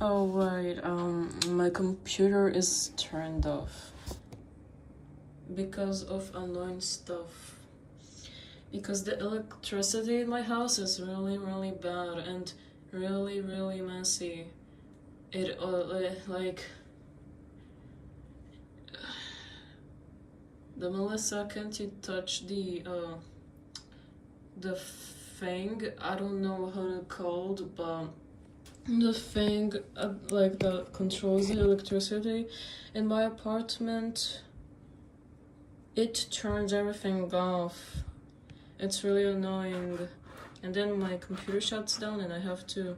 Oh right, my computer is turned off because of annoying stuff. Because the electricity in my house is really bad and really messy. It like the Melissa, can't you touch the thing? I don't know how to call it, but the thing like that controls the electricity in my apartment, it turns everything off. It's really annoying. And then my computer shuts down and I have to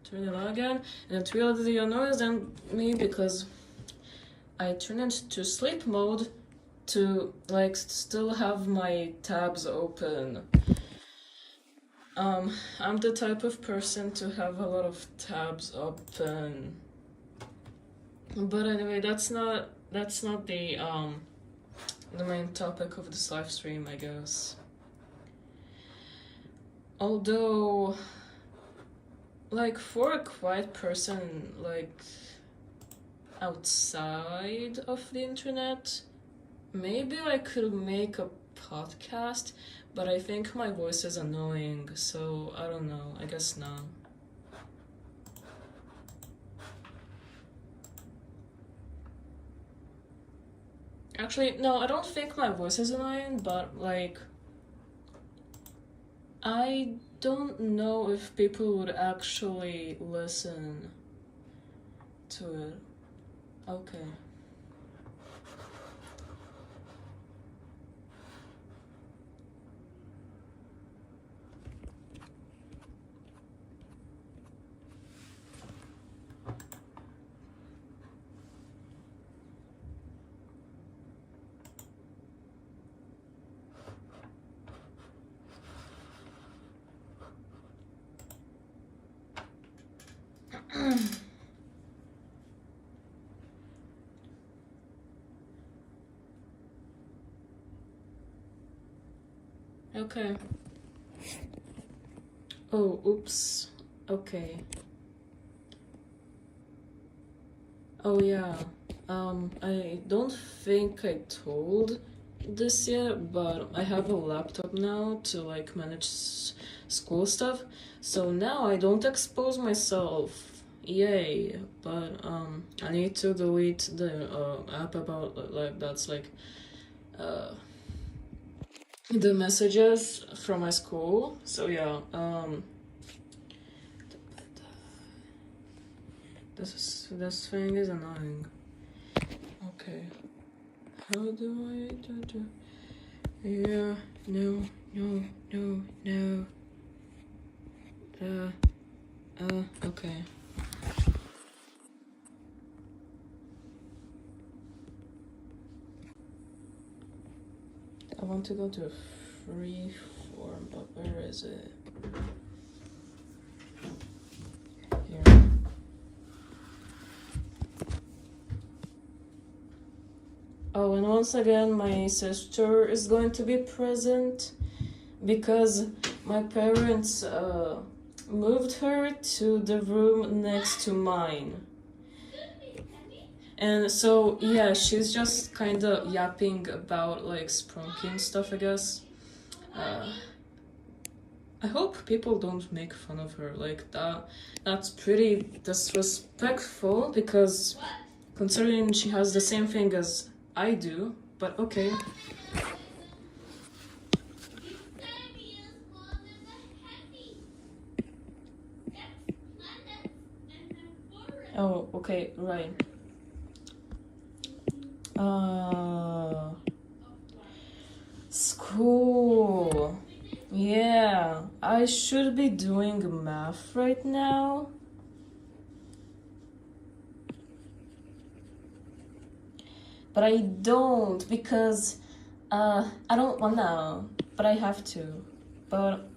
turn it on again. And it really annoys me because I turn it to sleep mode to like still have my tabs open. I'm the type of person to have a lot of tabs open. But anyway, that's not the main topic of this live stream, I guess. Although, like, for a quiet person, like, outside of the internet, maybe I could make a podcast, but I think my voice is annoying, so I don't know, I guess not. Actually, no, I don't think my voice is annoying, but, like, I don't know if people would actually listen to it. Okay. Okay. Oh, oops. Okay. Oh yeah. I don't think I told this yet, but I have a laptop now to like manage school stuff. So now I don't expose myself. Yay. But I need to delete the app about like that's like the messages from my school. So yeah, this thing is annoying. Okay. How do I do? Yeah, no. Okay. I want to go to free form, but where is it? Here. Oh, and once again, my sister is going to be present because my parents moved her to the room next to mine. And so, yeah, she's just kind of yapping about, like, Sprunky and stuff, I guess. I hope people don't make fun of her like that. That's pretty disrespectful because considering she has the same thing as I do, but okay. Oh, okay, right. School. Yeah, I should be doing math right now. But I don't because I don't wanna, but I have to. But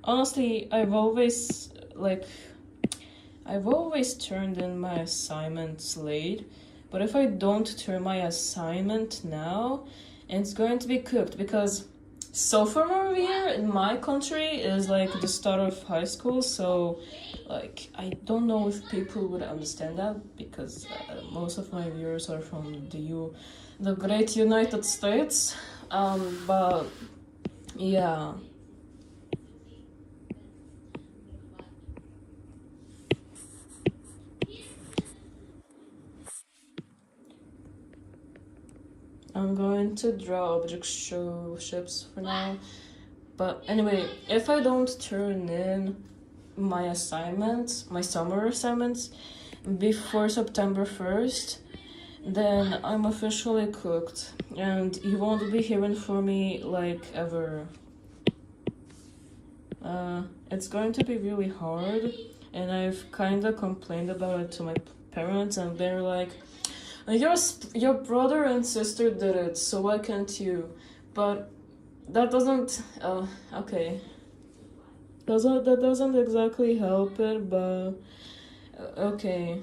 honestly, I've always turned in my assignments late, but if I don't turn my assignment now, it's going to be cooked because sophomore year in my country is like the start of high school, so like I don't know if people would understand that because most of my viewers are from the great United States. But yeah. I'm going to draw object show ships for now. But anyway, if I don't turn in my assignments, my summer assignments, before September 1st, then I'm officially cooked. And you won't be hearing from me like ever. It's going to be really hard. And I've kinda complained about it to my parents, and they're like, your brother and sister did it, so why can't you? But that doesn't. Okay. That doesn't exactly help it, but okay.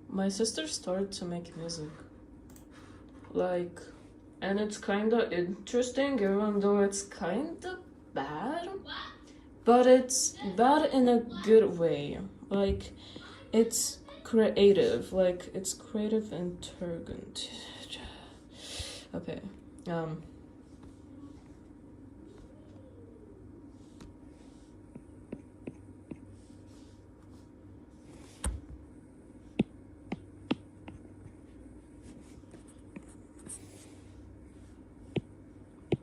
My sister started to make music. Like, and it's kinda interesting, even though it's kinda bad. But it's bad in a good way. Like, it's creative. Like, it's creative and turgent. Okay.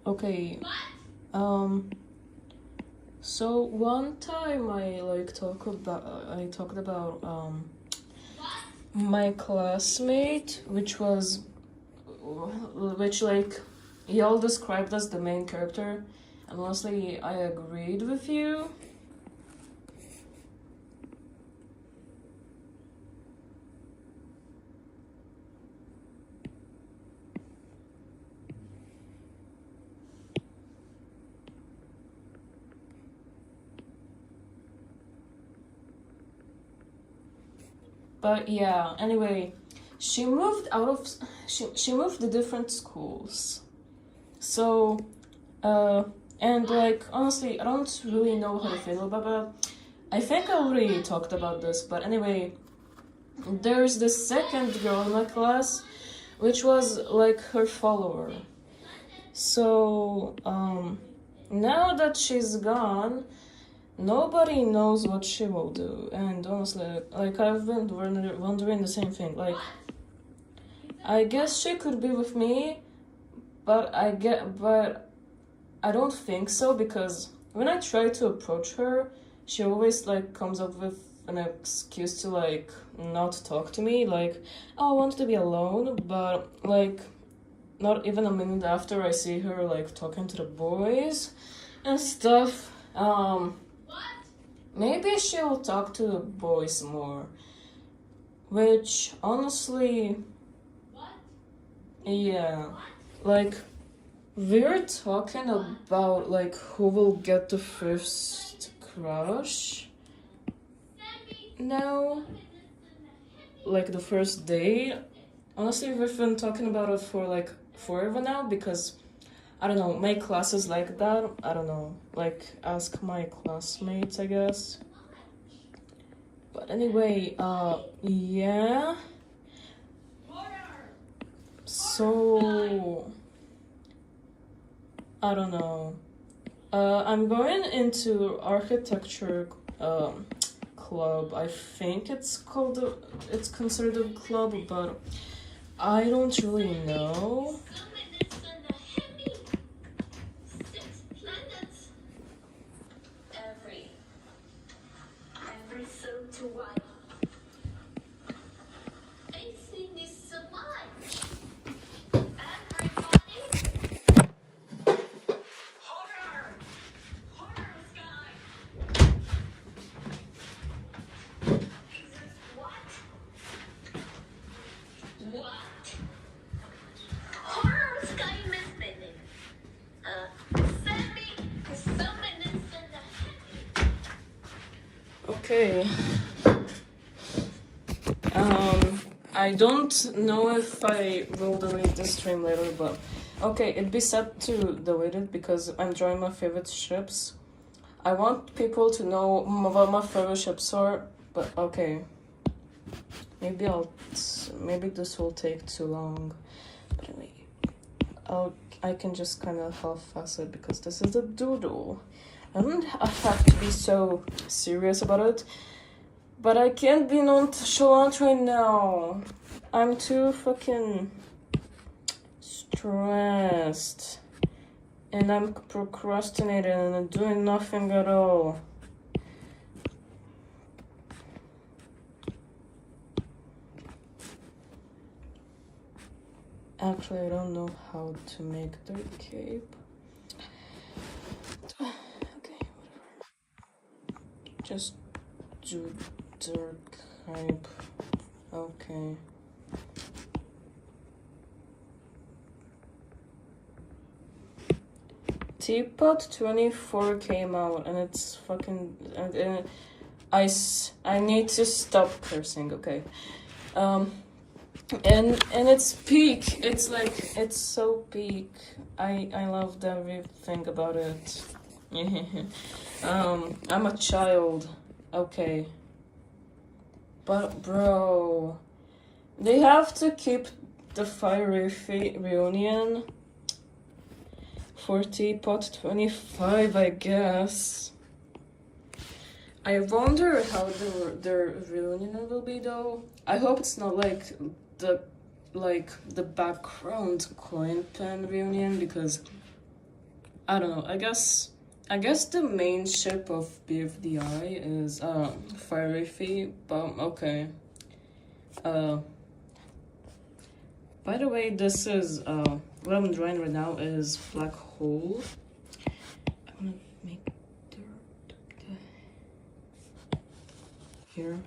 Okay. So one time I talked about my classmate, which like y'all described as the main character, and honestly I agreed with you. But yeah, anyway, she moved to different schools. So, and like, honestly, I don't really know how to feel about that. I think I already talked about this, but anyway, there's this second girl in my class, which was like her follower. So, now that she's gone, nobody knows what she will do, and honestly, like I've been wondering the same thing. Like, I guess she could be with me, but I don't think so, because when I try to approach her, she always like comes up with an excuse to like not talk to me. Like, oh, I want to be alone, but like not even a minute after I see her like talking to the boys and stuff. Maybe she'll talk to the boys more. Which, honestly... Yeah. Like, we're talking about, like, who will get the first crush now. Like, the first date. Honestly, we've been talking about it for, like, forever now, because... I don't know, my class is like that. I don't know. Like, ask my classmates, I guess. But anyway, yeah. So, I don't know. I'm going into architecture club. I think it's considered a club, but I don't really know. Okay. I don't know if I will delete the stream later, but okay, it'd be sad to delete it because I'm drawing my favorite ships. I want people to know what my favorite ships are, but okay. Maybe this will take too long. But anyway, I can just kind of half-ass it because this is a doodle. I don't have to be so serious about it, but I can't be nonchalant right now. I'm too fucking stressed, and I'm procrastinating and I'm doing nothing at all. Actually, I don't know how to make their cape. Okay, whatever. Just do their cape. Okay. Teapot 24 came out and it's fucking... And I need to stop cursing, okay. And it's peak. It's like, it's so peak. I loved everything about it. I'm a child. Okay. But bro, they have to keep the Fiery reunion for Teapot 25, I guess. I wonder how their reunion will be though. I hope it's not like the background coin pen reunion, because I don't know. I guess the main ship of BFDI is Fiery Fee, but okay. By the way, this is what I'm drawing right now is Black Hole. I'm gonna make dirt here.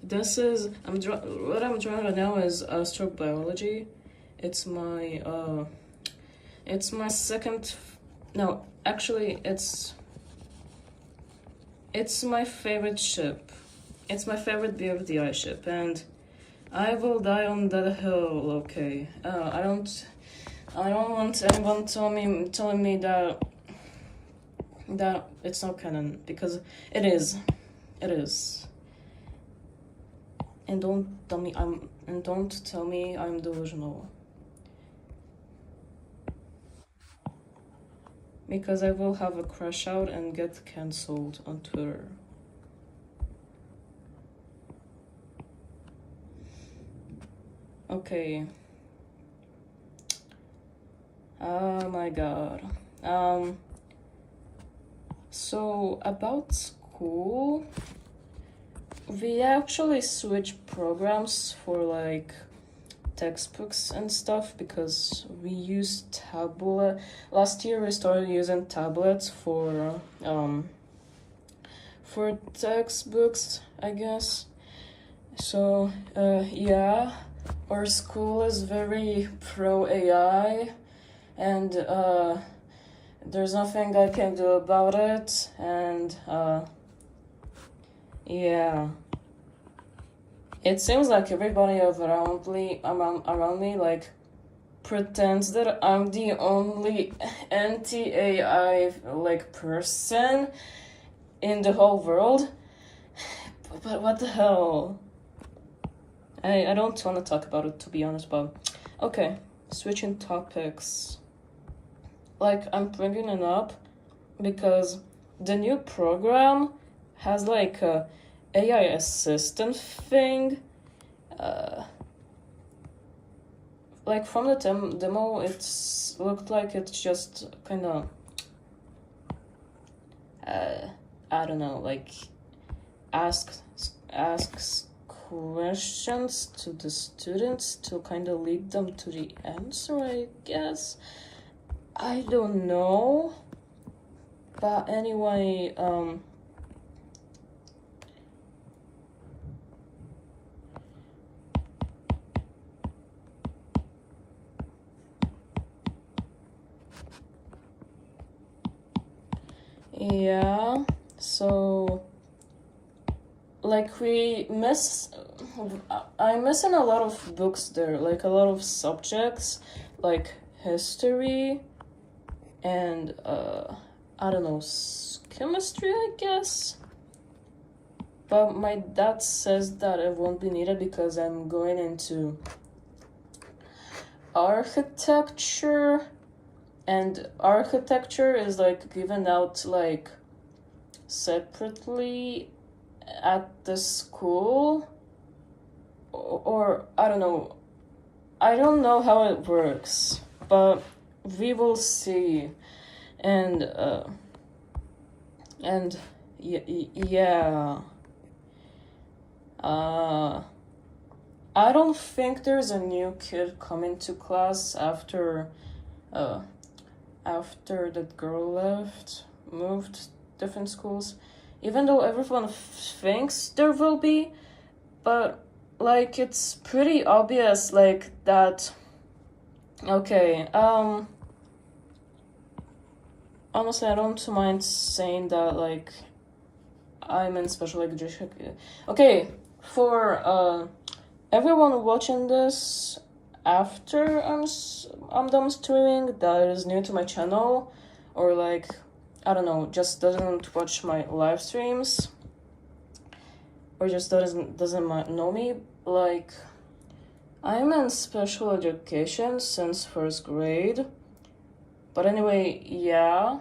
This is what I'm drawing right now is astrobiology. It's my second. No, actually, it's my favorite ship. It's my favorite BFDI ship, and I will die on that hill. Okay. I don't want anyone telling me that it's not canon, because it is. It is. And don't tell me I'm delusional. Because I will have a crash out and get cancelled on Twitter. Okay. Oh my god. So about school, we actually switched programs for like textbooks and stuff, because we use tablet. Last year we started using tablets for textbooks, I guess. So yeah, our school is very pro AI, and there's nothing I can do about it, and yeah. It seems like everybody around me like pretends that I'm the only anti-AI like person in the whole world. But what the hell? I don't want to talk about it, to be honest, but okay, switching topics. Like, I'm bringing it up because the new program has like a AI assistant thing. Like from the demo, it's looked like it's just kind of I don't know, like asks questions to the students to kind of lead them to the answer, I guess. I don't know, but anyway, Yeah, so like I'm missing a lot of books there, like a lot of subjects, like history and I don't know, chemistry, I guess. But my dad says that it won't be needed because I'm going into architecture, and architecture is like given out like separately at the school, or I don't know. I don't know how it works, but we will see. And and yeah. Uh I don't think there's a new kid coming to class uh after that girl left, moved different schools. Even though everyone thinks there will be, but like it's pretty obvious like that. Okay, honestly, I don't mind saying that like I'm in special education. Okay, for everyone watching this after I'm done streaming that is new to my channel, or like I don't know, just doesn't watch my live streams, or just doesn't know me. Like I'm in special education since first grade. But anyway, yeah.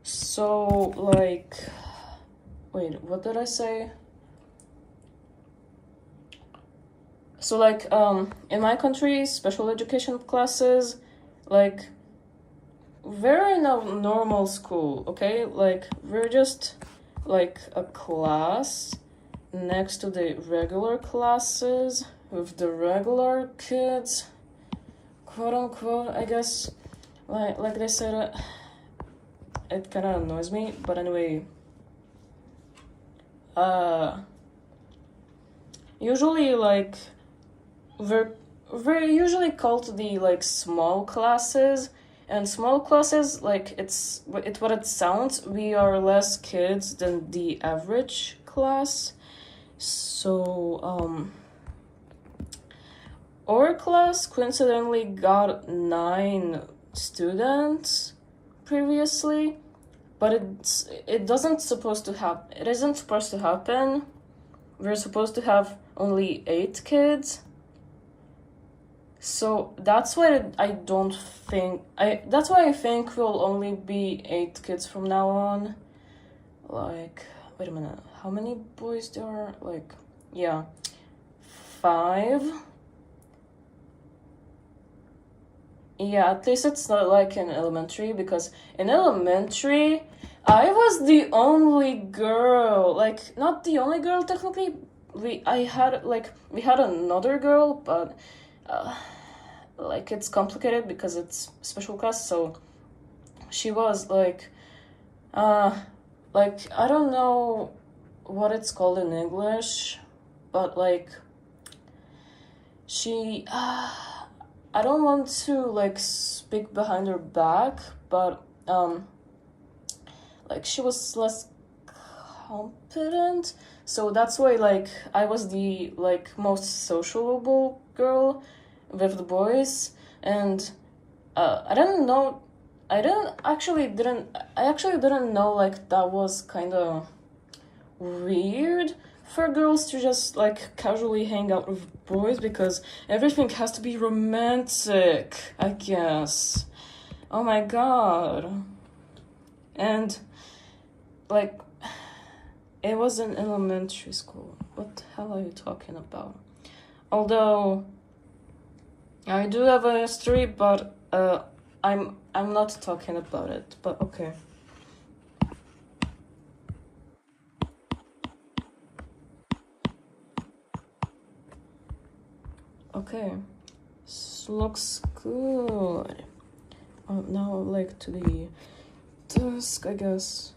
So like, wait, what did I say? So like, in my country, special education classes, like, we're in a normal school, okay? Like, we're just like a class next to the regular classes with the regular kids, quote unquote, I guess. Like they said, it kind of annoys me, but anyway, usually like we're usually called the like small classes, and small classes, like it's what it sounds, we are less kids than the average class. So our class coincidentally got 9 students previously, but it isn't supposed to happen. We're supposed to have only 8 kids. So that's why that's why I think we'll only be 8 kids from now on. Like, wait a minute, how many boys there are? Like, yeah, 5. Yeah, at least it's not like in elementary, because in elementary, I was the only girl. Like, not the only girl technically. We had another girl, but like it's complicated because it's special class. So she was like I don't know what it's called in English, but like she I don't want to like speak behind her back, but like she was less competent, so that's why like I was the like most sociable girl with the boys, and I didn't know. I actually didn't know like that was kind of weird for girls to just like casually hang out with boys, because everything has to be romantic, I guess. Oh my god. And like it was in elementary school. What the hell are you talking about? Although I do have a history, but I'm not talking about it. But okay. Okay, this looks good. Now like to the desk, I guess.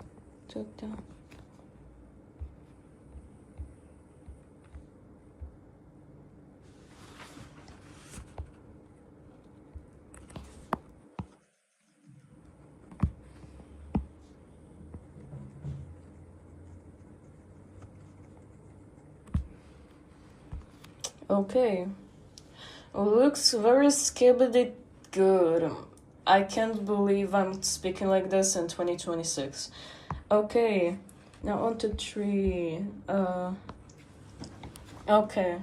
Okay. Looks very skibbity good. I can't believe I'm speaking like this in 2026. Okay, now on to 3. Okay.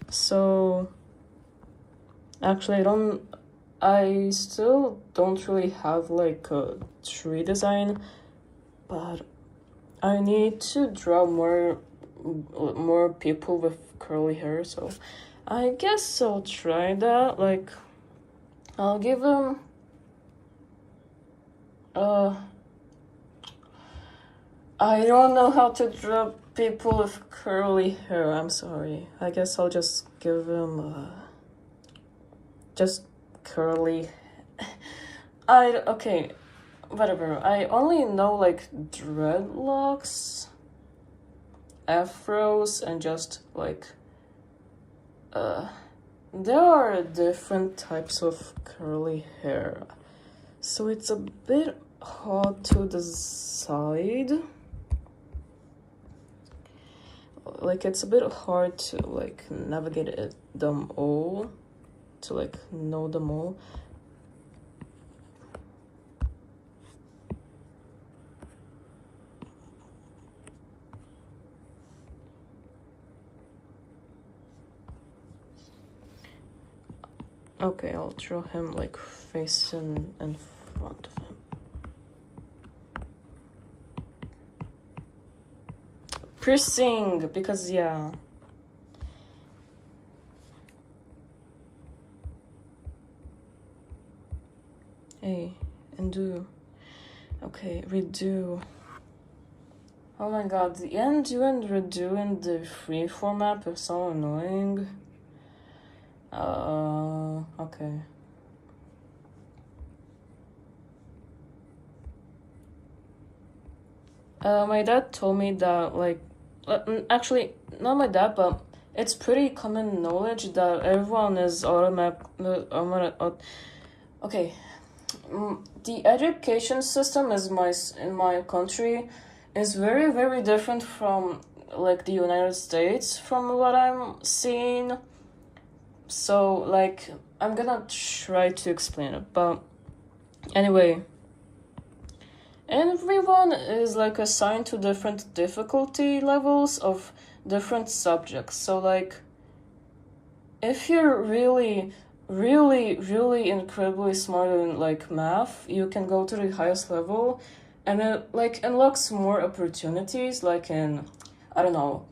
So, actually, I still don't really have like a tree design, but I need to draw more people with curly hair, so I guess I'll try that. Like, I'll give them I don't know how to draw people with curly hair. I'm sorry. I guess I'll just give them just curly. Okay, whatever. I only know like dreadlocks, afros, and just like there are different types of curly hair, so it's a bit hard to decide. Like, it's a bit hard to like navigate them all, to like know them all. Okay, I'll draw him like facing in front of him. Piercing, because yeah. Hey, undo. Okay, redo. Oh my god, the undo and redo in the freeform map is so annoying. Okay. My dad told me that, like, actually, not my dad, but it's pretty common knowledge that everyone is okay. The education system in my country is very, very different from, like, the United States, from what I'm seeing. So, like, I'm gonna try to explain it, but anyway, everyone is like assigned to different difficulty levels of different subjects. So, like, if you're really, really, really incredibly smart in like math, you can go to the highest level, and it like unlocks more opportunities, like in, I don't know,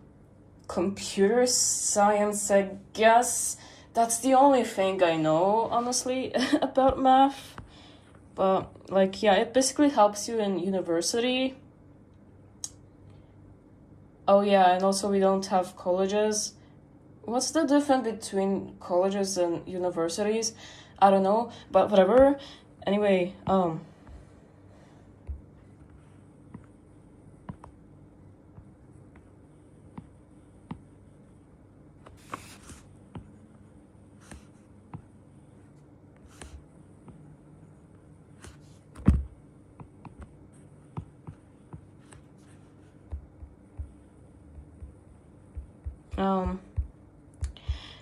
computer science, I guess. That's the only thing I know, honestly, about math. But, like, yeah, it basically helps you in university. Oh, yeah, and also we don't have colleges. What's the difference between colleges and universities? I don't know, but whatever. Anyway, um,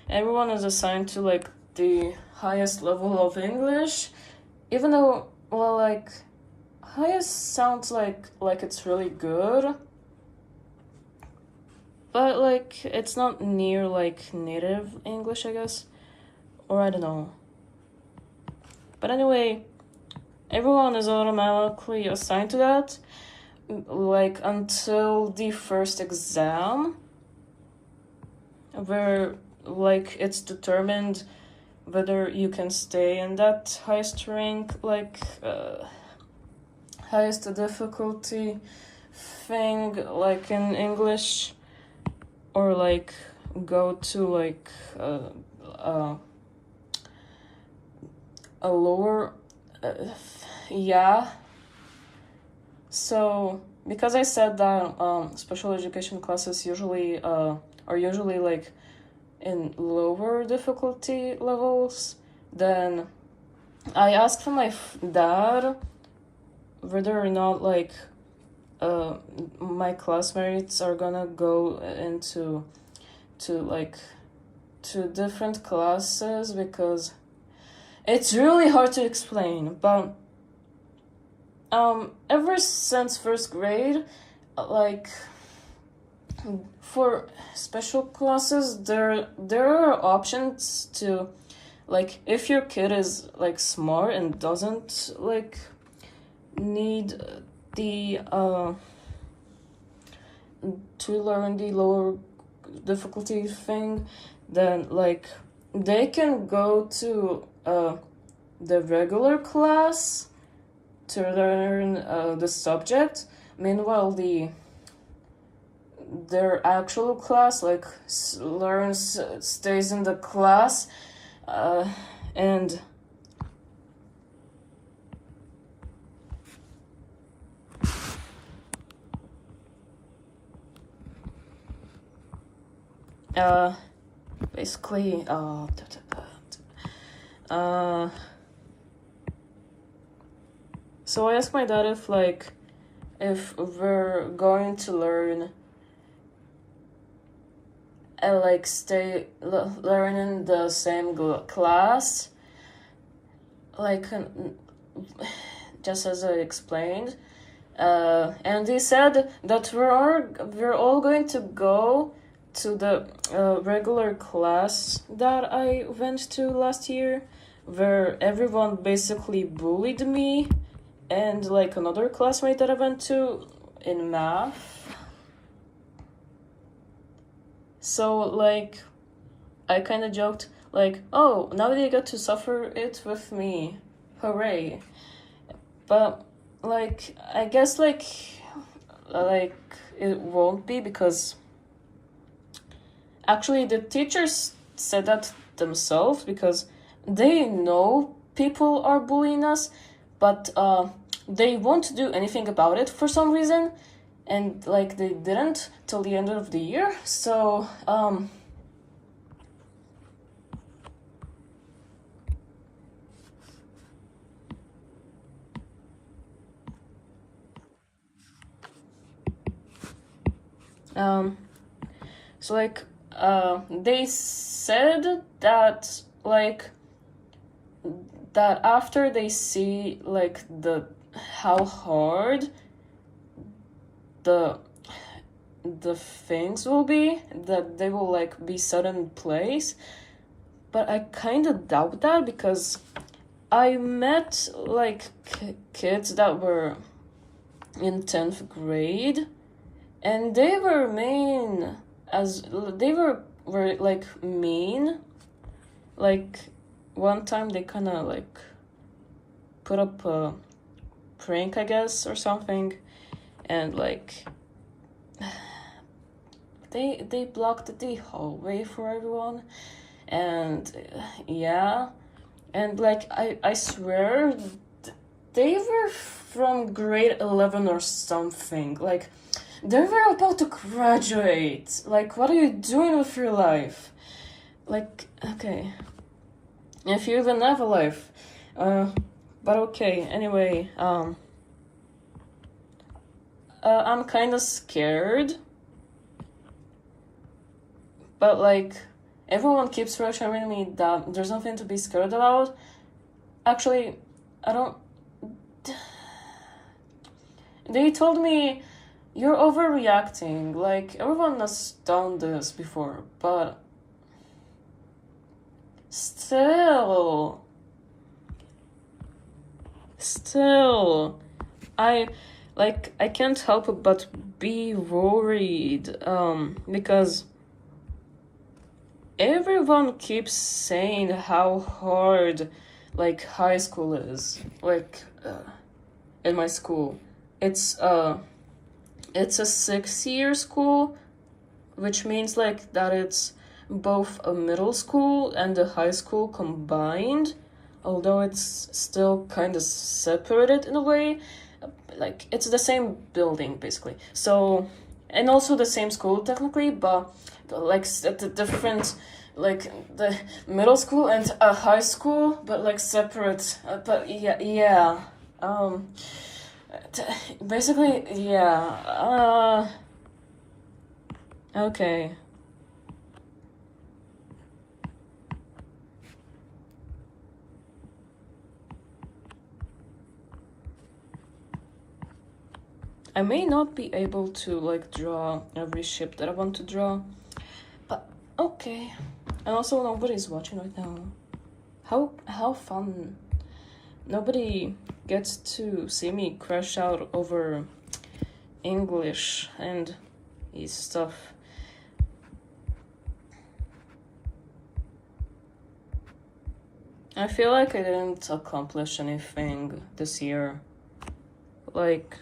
everyone is assigned to like the highest level of English, even though, well, like, highest sounds like it's really good, but like it's not near like native English, I guess, or I don't know. But anyway, everyone is automatically assigned to that, like, until the first exam, where like it's determined whether you can stay in that highest rank, like highest difficulty thing, like in English, or like go to like a lower yeah. So because I said that special education classes usually are usually like in lower difficulty levels, then I asked for my dad whether or not like my classmates are gonna go into like to different classes because it's really hard to explain, but ever since first grade, like for special classes, there are options to, like, if your kid is like smart and doesn't like need the to learn the lower difficulty thing, then like they can go to the regular class to learn the subject. Meanwhile, their actual class like stays in the class, and basically so I asked my dad if we're going to learn like learn in the same class, like just as I explained, and he said that we're all going to go to the regular class that I went to last year, where everyone basically bullied me and like another classmate that I went to in math. So like I kind of joked like, oh, now they get to suffer it with me, hooray. But like I guess like it won't be, because actually the teachers said that themselves, because they know people are bullying us, but they won't do anything about it for some reason, and like they didn't till the end of the year. So so like they said that like that after they see like how hard the things will be, that they will like be set in place. But I kind of doubt that, because I met like kids that were in 10th grade, and they were mean, as they were like mean. Like one time they kind of like put up a prank, I guess, or something, and like they blocked the hallway for everyone, and yeah, and like I swear they were from grade 11 or something. Like they were about to graduate. Like, what are you doing with your life? Like, okay, if you even have a life. But okay, anyway, I'm kind of scared, but like everyone keeps reassuring me that there's nothing to be scared about. Actually, I don't. They told me you're overreacting. Like everyone has done this before, but still, I can't help it but be worried, because everyone keeps saying how hard like high school is. Like in my school, it's a 6-year school, which means like that it's both a middle school and a high school combined, although it's still kind of separated in a way. Like it's the same building basically, so, and also the same school technically, but like at the different, like the middle school and a high school, but like separate, but yeah, basically, yeah, okay. I may not be able to like draw every ship that I want to draw, but okay. And also nobody's watching right now. How fun. Nobody gets to see me crash out over English and stuff. I feel like I didn't accomplish anything this year. Like,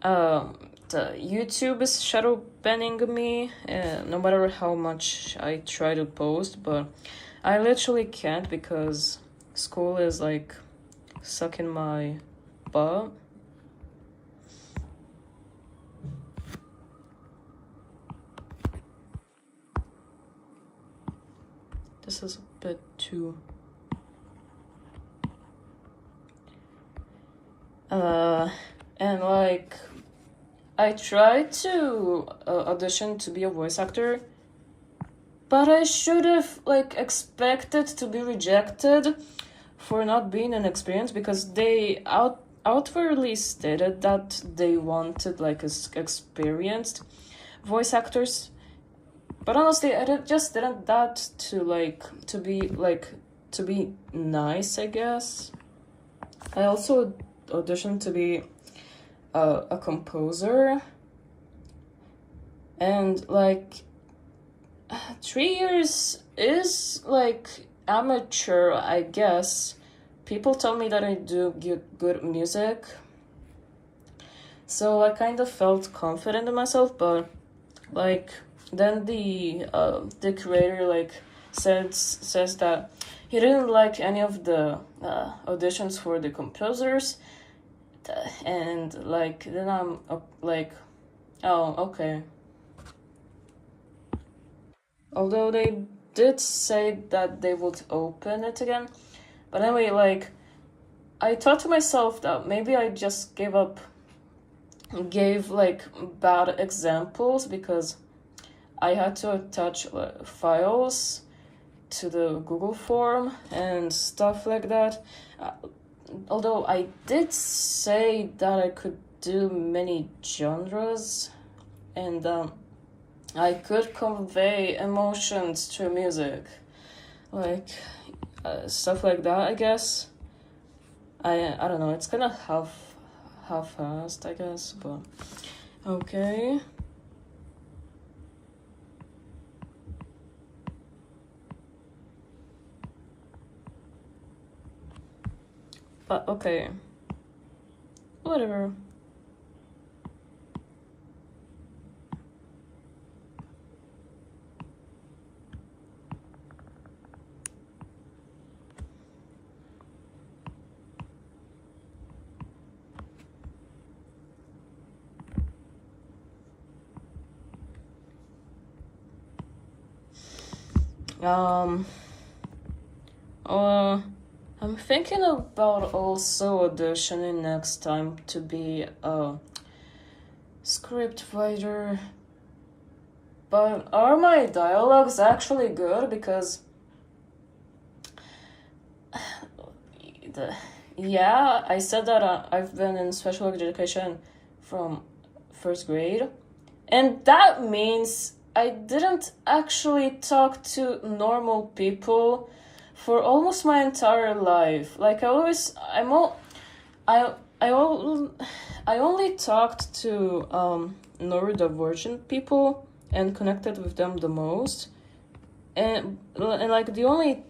the YouTube is shadow banning me, no matter how much I try to post, but I literally can't because school is like sucking my butt. This is a bit too... and like, I tried to audition to be a voice actor, but I should have like expected to be rejected for not being an experience because they outwardly stated that they wanted like experienced voice actors. But honestly, I just didn't that to be nice, I guess. I also auditioned to be a composer, and like 3 years is like amateur, I guess. People tell me that I do good music, so I kind of felt confident in myself, but like then the creator like says that he didn't like any of the auditions for the composers, and like then I'm like, oh, okay. Although they did say that they would open it again, but anyway, like I thought to myself that maybe I just gave like bad examples because I had to attach files to the Google form and stuff like that. Although I did say that I could do many genres and I could convey emotions through music, like stuff like that, I guess. I don't know, it's kind of half-assed, I guess, but okay. But okay. Whatever. I'm thinking about also auditioning next time to be a script writer. But are my dialogues actually good? Because yeah, I said that I've been in special education from first grade, and that means I didn't actually talk to normal people for almost my entire life. Like I only talked to neurodivergent people and connected with them the most, and like the only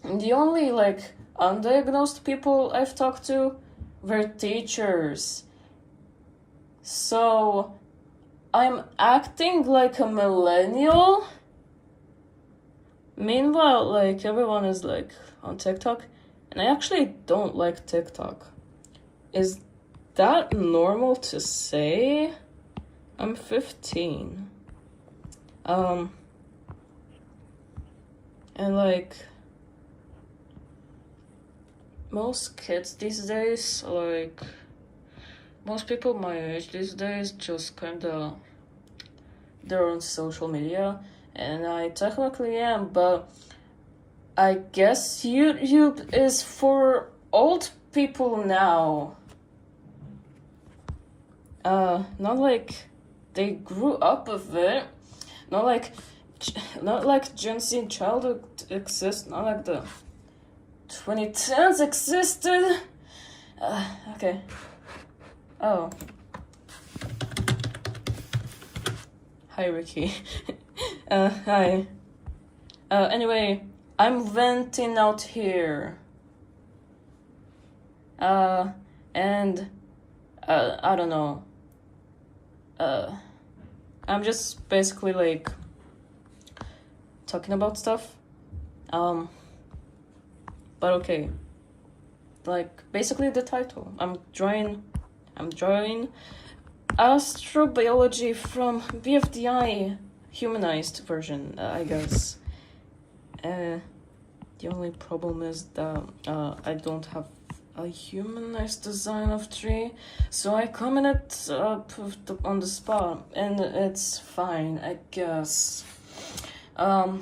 like undiagnosed people I've talked to were teachers. So I'm acting like a millennial. Meanwhile, like everyone is like on TikTok, and I actually don't like TikTok. Is that normal to say? I'm 15. And like most kids these days, like most people my age these days, just kinda they're on social media, and I technically am, but I guess YouTube is for old people now. not like they grew up with it, not like Gen Z childhood exists, not like the 2010s existed. Okay. Oh. Hi, Ricky. Hi. Anyway, I'm venting out here. And I don't know. I'm just basically like talking about stuff. But okay. Like basically the title. I'm drawing astrobiology from BFDI humanized version, I guess. The only problem is that I don't have a humanized design of tree, so I commented up on the spot, and it's fine, I guess. But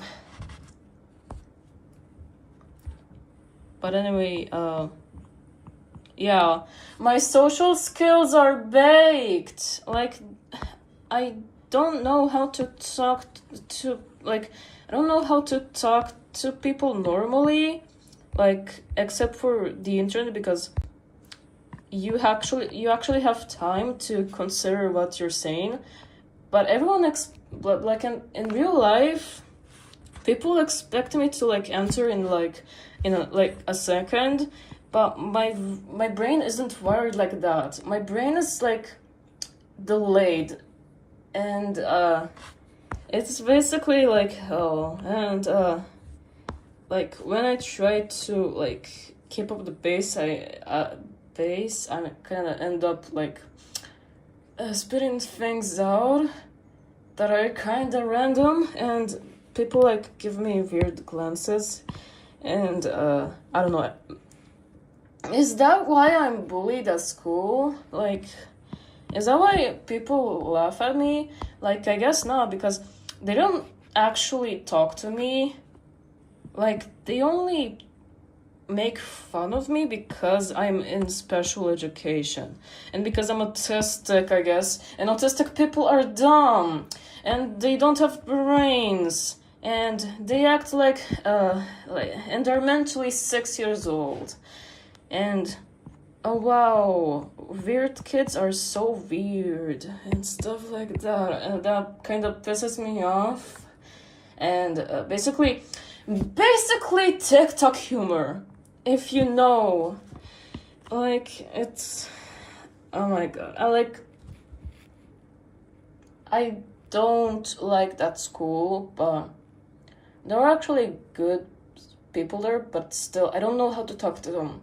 anyway, yeah, my social skills are baked. Like, I don't know how to talk to, like, I don't know how to talk to people normally, like, except for the internet, because you actually have time to consider what you're saying, but everyone like in real life, people expect me to like answer in a second, but my brain isn't wired like that. My brain is like delayed, and it's basically like hell. And like when I try to like keep up the pace, I kind of end up like spitting things out that are kind of random, and people like give me weird glances, and I don't know. Is that why I'm bullied at school? Like, is that why people laugh at me? Like, I guess not, because they don't actually talk to me. Like, they only make fun of me because I'm in special education. And because I'm autistic, I guess. And autistic people are dumb. And they don't have brains. And they act like and they're mentally 6 years old. And oh wow, weird kids are so weird and stuff like that, and that kind of pisses me off. And basically TikTok humor, if you know, like, it's, oh my god, I don't like that school, but there are actually good people there, but still I don't know how to talk to them.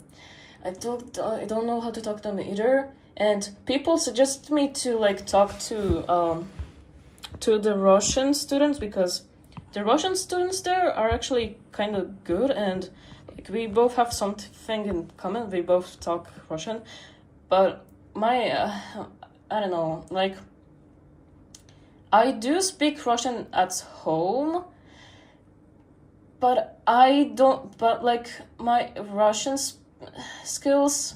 I don't know how to talk to them either, and people suggest me to like talk to the Russian students, because the Russian students there are actually kind of good, and like we both have something in common. We both talk Russian, but my I don't know, like I do speak Russian at home, but like my Russian skills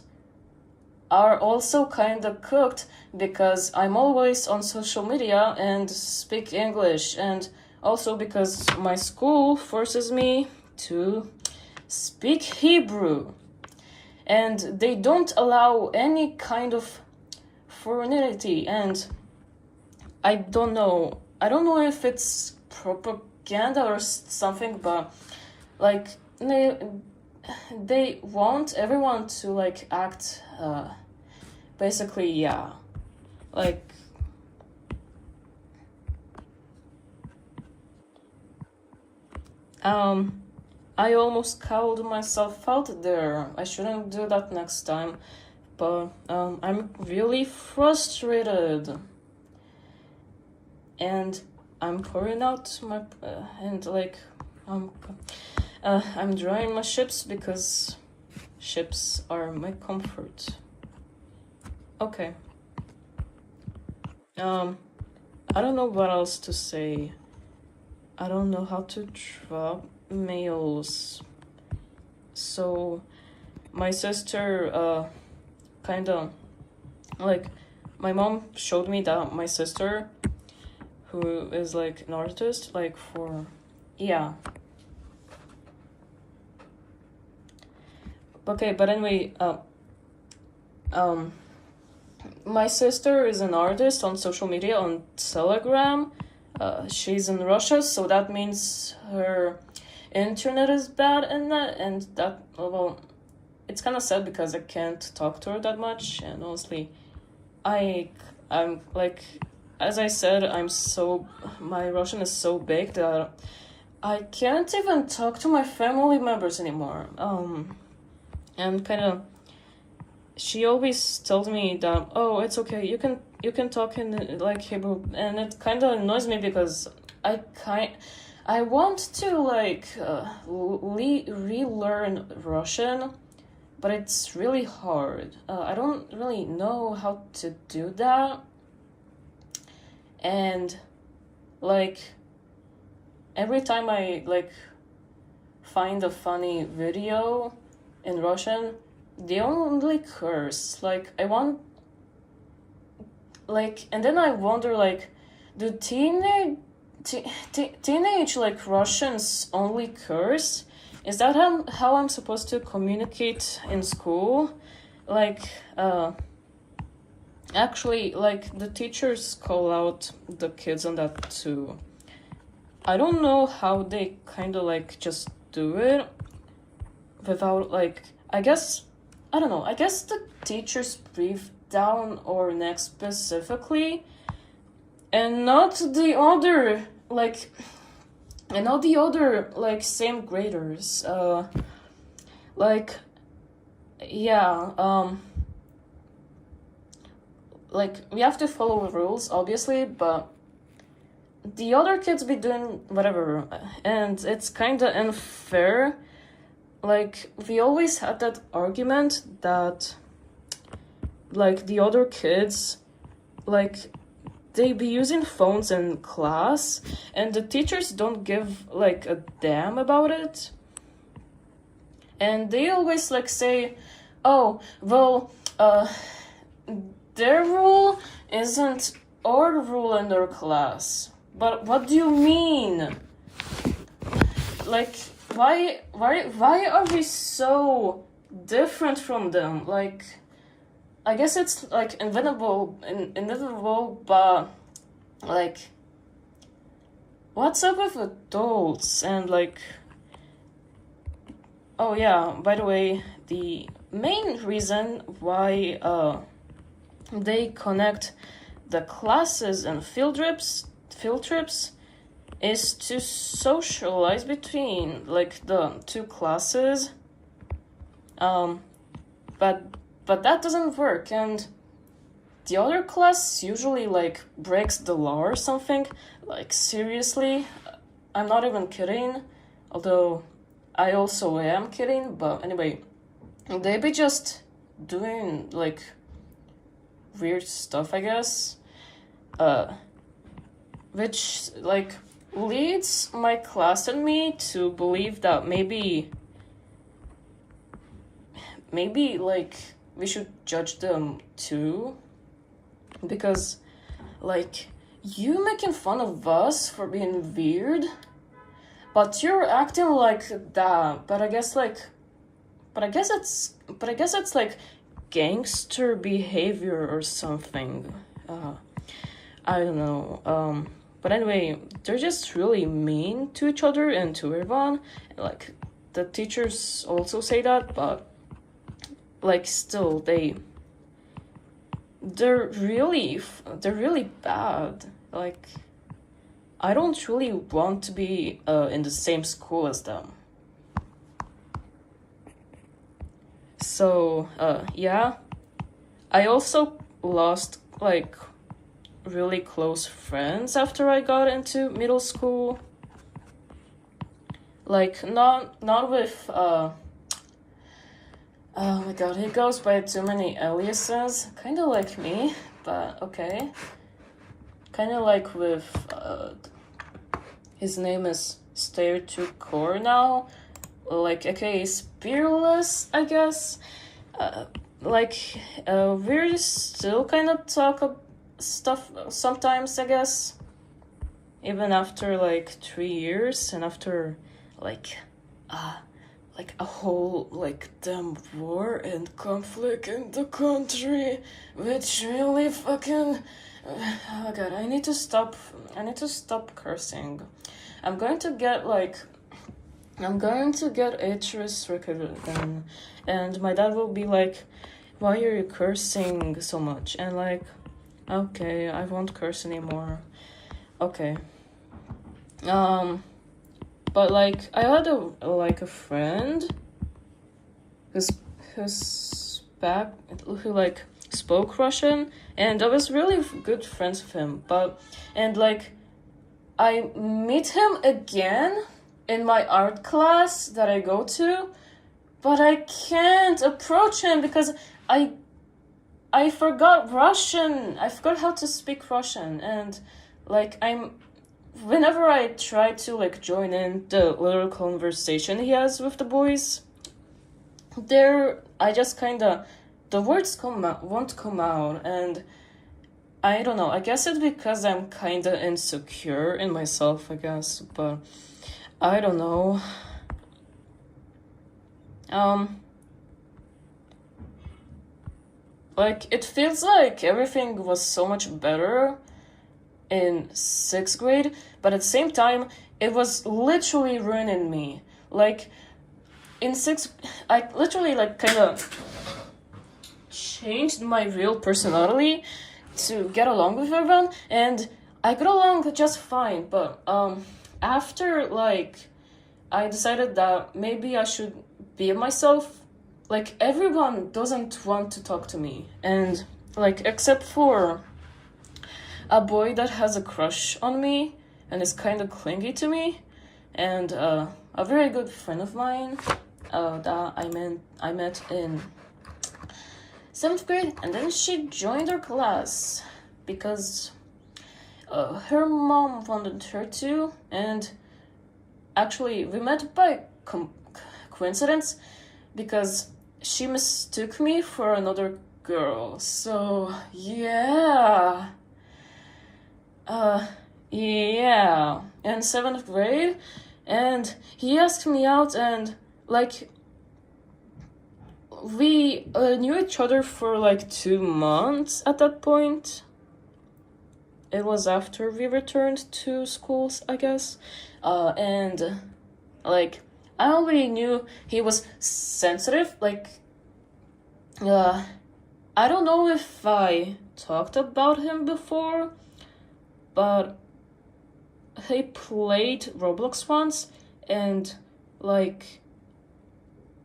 are also kind of cooked because I'm always on social media and speak English, and also because my school forces me to speak Hebrew, and they don't allow any kind of foreignity. And I don't know if it's propaganda or something, but like they want everyone to like act basically, yeah, like I almost called myself out there. I shouldn't do that next time, but I'm really frustrated, and I'm pouring out my and like I'm drawing my ships because ships are my comfort. Okay. I don't know what else to say. I don't know how to drop mails. So my sister kinda like my mom showed me that my sister, who is like an artist, like for, yeah. Okay, but anyway, my sister is an artist on social media, on Telegram. She's in Russia, so that means her internet is bad and that, well, it's kind of sad because I can't talk to her that much, and honestly, I'm like, as I said, my Russian is so big that I can't even talk to my family members anymore. And kind of, she always tells me that, oh, it's okay, you can talk in like Hebrew, and it kind of annoys me because I want to like relearn Russian, but it's really hard. I don't really know how to do that, and like every time I like find a funny video in Russian, they only curse. Like I want, like, and then I wonder, like, do teenage like Russians only curse? Is that how I'm supposed to communicate in school? Like, actually, like, the teachers call out the kids on that too. I don't know how they kind of like just do it without like, I guess, I don't know, I guess the teachers breathe down our neck specifically, and not the other like, same graders. Like, yeah, like we have to follow the rules obviously, but the other kids be doing whatever, and it's kind of unfair. Like, we always had that argument that, like, the other kids, like, they be using phones in class, and the teachers don't give, like, a damn about it. And they always, like, say, oh, well, their rule isn't our rule in their class. But what do you mean? Like, why are we so different from them? Like, I guess it's like inevitable, but like, what's up with adults? And like, oh yeah, by the way, the main reason why they connect the classes and field trips is to socialize between like the two classes, but that doesn't work, and the other class usually like breaks the law or something. Like, seriously, I'm not even kidding, although I also am kidding, but anyway, they be just doing like weird stuff, I guess, which like leads my class and me to believe that maybe like we should judge them too, because like, you making fun of us for being weird, but you're acting like that. But I guess it's like gangster behavior or something. I don't know. But anyway, they're just really mean to each other and to everyone. Like, the teachers also say that, but like, still, they're really bad. Like, I don't really want to be in the same school as them. So, yeah. I also lost, like, really close friends after I got into middle school. Like, not with, oh my god, he goes by too many aliases. Kind of like me, but okay. Kind of like with, his name is Stair to Core now. Like, aka Spearless, I guess. like we still kind of talk stuff sometimes, I guess, even after like 3 years and after like a whole like damn war and conflict in the country, which really fucking oh god, I need to stop cursing. I'm going to get age restricted then, and my dad will be like, why are you cursing so much? And like, okay, I won't curse anymore. Okay. But like I had a friend who like spoke Russian, and I was really good friends with him. And like I meet him again in my art class that I go to, but I can't approach him because I forgot Russian. I forgot how to speak Russian, and like whenever I try to like join in the little conversation he has with the boys, I just kinda, the words won't come out, and I don't know, I guess it's because I'm kinda insecure in myself, I guess, but I don't know. Like, it feels like everything was so much better in 6th grade, but at the same time, it was literally ruining me. Like, in 6th, I literally, like, kind of changed my real personality to get along with everyone, and I got along just fine, but, after, like, I decided that maybe I should be myself, like, everyone doesn't want to talk to me, and, like, except for a boy that has a crush on me and is kind of clingy to me, and a very good friend of mine that I met in 7th grade, and then she joined our class because her mom wanted her to, and actually we met by coincidence because she mistook me for another girl. So yeah. Yeah, in 7th grade, and he asked me out, and like we knew each other for like 2 months at that point. It was after we returned to schools, I guess, and like I already knew he was sensitive. Like, I don't know if I talked about him before, but he played Roblox once, and like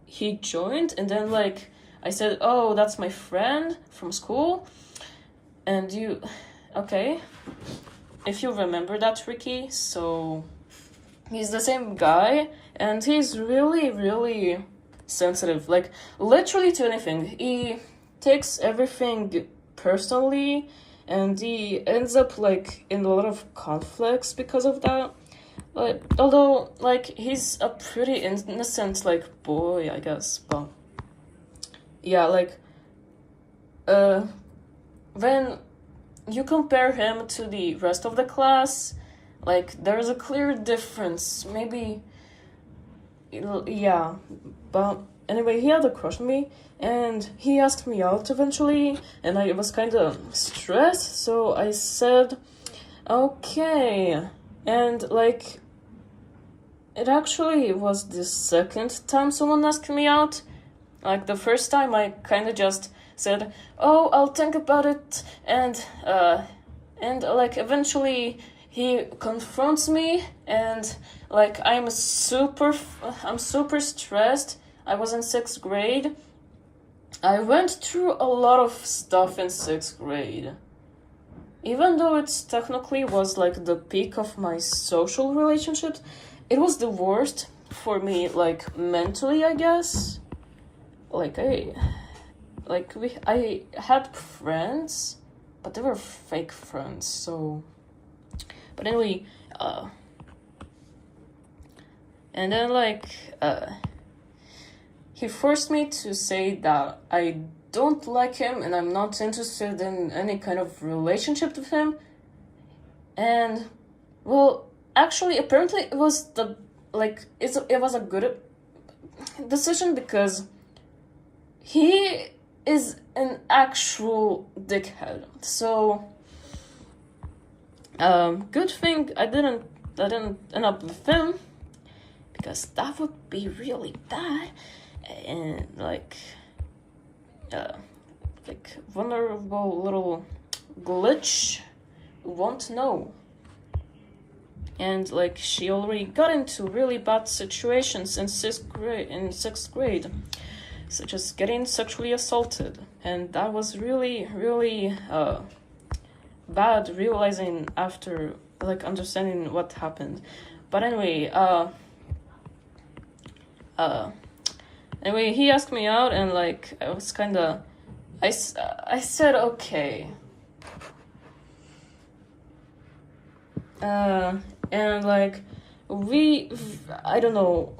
he joined, and then like I said, oh, that's my friend from school, and okay, if you remember that, Ricky, so he's the same guy, and he's really, really sensitive, like literally to anything. He takes everything personally, and he ends up like in a lot of conflicts because of that. Although like he's a pretty innocent like boy, I guess, but yeah, like when you compare him to the rest of the class, like there's a clear difference. Maybe, yeah, but anyway, he had a crush on me, and he asked me out eventually, and I was kind of stressed, so I said, okay. And like, it actually was the second time someone asked me out. Like, the first time I kind of just said, oh, I'll think about it, and like eventually he confronts me, and like I'm super stressed. I was in 6th grade. I went through a lot of stuff in 6th grade. Even though it technically was like the peak of my social relationships, it was the worst for me, like mentally, I guess. Like I had friends, but they were fake friends, so. But anyway, and then like he forced me to say that I don't like him and I'm not interested in any kind of relationship with him. And, well, actually, apparently it was it was a good decision because he is an actual dickhead. So, good thing I didn't end up with him, because that would be really bad. And vulnerable little glitch won't know. And she already got into really bad situations in sixth grade, such as getting sexually assaulted, and that was really, really bad, realizing after understanding what happened. But anyway, he asked me out, and I was I said okay. And I don't know,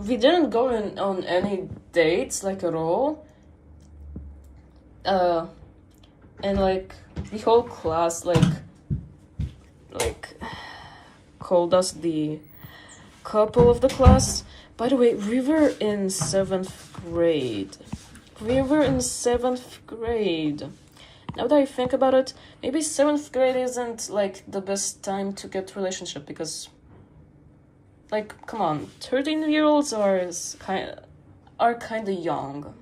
we didn't go on any dates at all. And the whole class called us the couple of the class. By the way, we were in 7th grade. Now that I think about it, maybe 7th grade isn't the best time to get relationship, because come on, 13-year-olds are kind of young.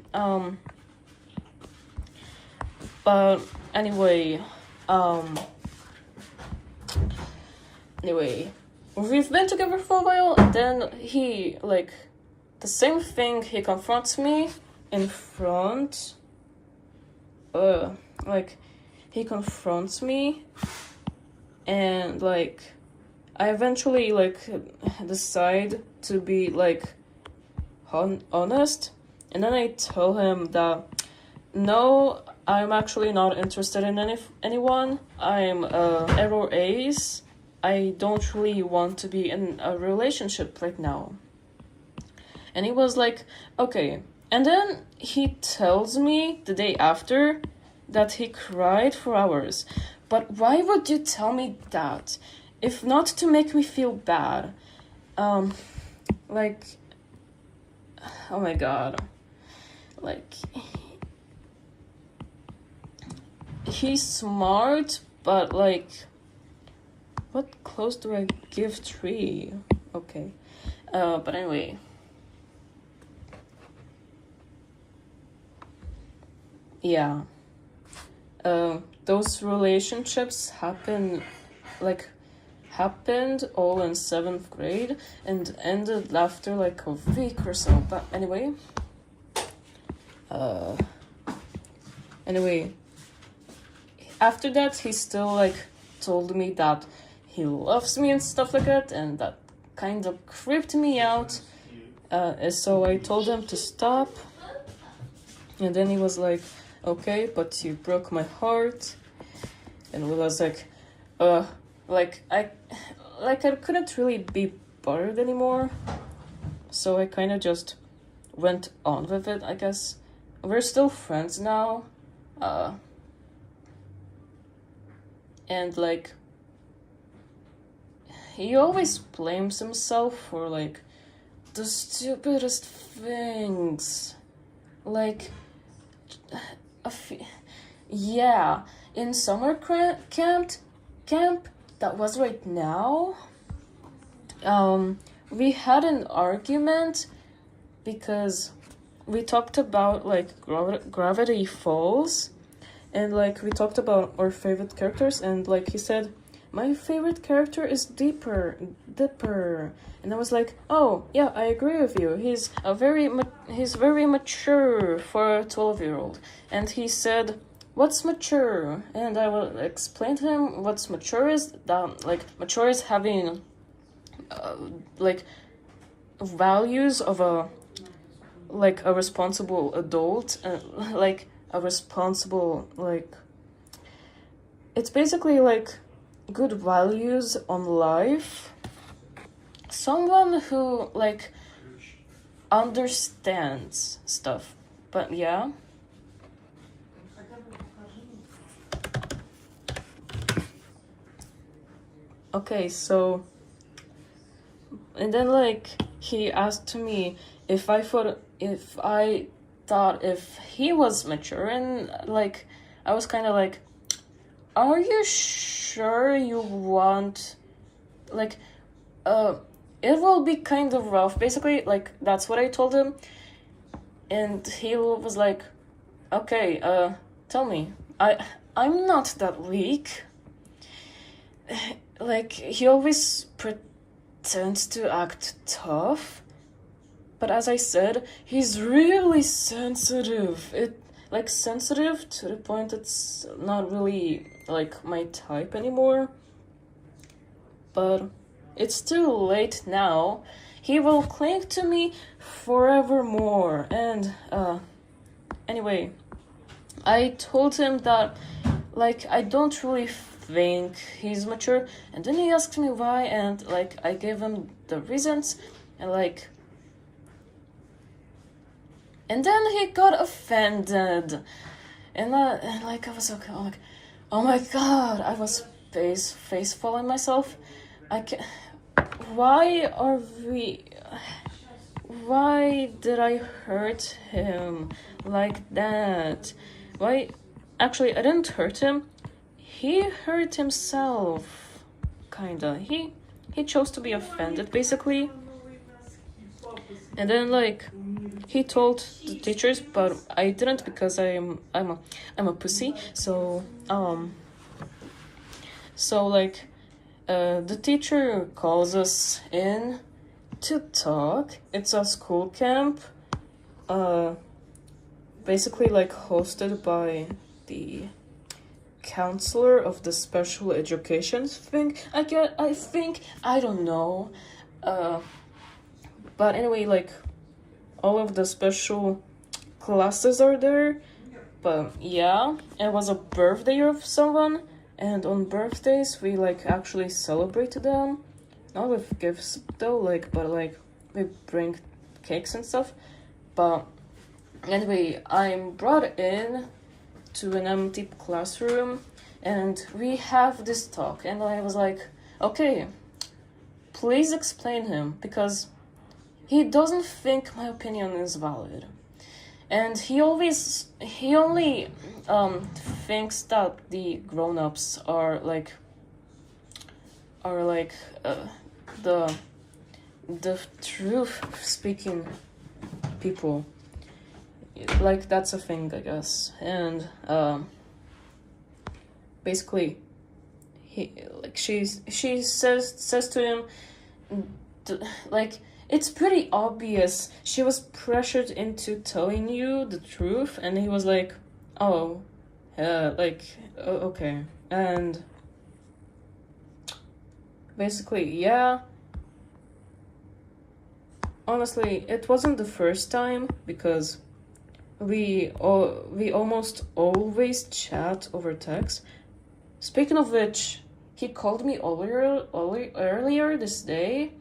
But anyway, we've been together for a while, and then he the same thing, he confronts me in front. He confronts me, and I eventually decide to be honest, and then I tell him that no, I'm actually not interested in anyone. I'm error ace. I don't really want to be in a relationship right now. And he was okay. And then he tells me the day after that he cried for hours. But why would you tell me that? If not to make me feel bad. Oh my god. He's smart, but what clothes do I give 3? Okay. But anyway. Yeah. Those relationships happened all in 7th grade and ended after a week or so. But anyway. After that, he still told me that he loves me and stuff like that, and that kind of creeped me out. So I told him to stop, and then he was okay, but you broke my heart. And we was I couldn't really be bothered anymore, so I kind of just went on with it, I guess. We're still friends now, and he always blames himself for the stupidest things. Yeah, in summer camp that was right now, we had an argument because we talked about Gravity Falls, and we talked about our favorite characters, and he said, my favorite character is Dipper, and I was oh yeah, I agree with you. He's very mature for a 12-year-old. And he said, what's mature? And I will explain to him what's mature is. That mature is having values of a responsible adult, a responsible it's basically good values on life. Someone who understands stuff. But yeah. okay, so, and then like he asked me if I thought if he was mature, and like I was kind of like, are you sure you want, like, it will be kind of rough, basically, like that's what I told him. And he was like, okay, tell me, I'm not that weak. Like, he always pretends to act tough, but as I said, he's really sensitive. Sensitive to the point it's not really, like, my type anymore. But it's too late now. He will cling to me forevermore. And, anyway, I told him that, like, I don't really think he's mature. And then he asked me why, and, like, I gave him the reasons, and, like, and then he got offended. And, like, I was okay, like, oh my god, I was face falling myself. I can't. Why did I hurt him like that? Why? Actually, I didn't hurt him. He hurt himself, kinda. He chose to be offended, basically. And then, like, he told the teachers, but I didn't because I'm a pussy. So like, the teacher calls us in to talk. It's a school camp, basically like hosted by the counselor of the special education thing. I think, I don't know. But anyway, like, all of the special classes are there. But yeah, it was a birthday of someone, and on birthdays we like actually celebrated them. Not with gifts though, like, but like we bring cakes and stuff. But anyway, I'm brought in to an empty classroom, and we have this talk, and I was like, okay, please explain him, because he doesn't think my opinion is valid. And he only thinks that the grown-ups are like the truth-speaking people. Like, that's a thing, I guess. And basically, she says to him, like, it's pretty obvious she was pressured into telling you the truth. And he was like, oh, okay. And basically, yeah, honestly, it wasn't the first time, because we almost always chat over text. Speaking of which, he called me earlier this day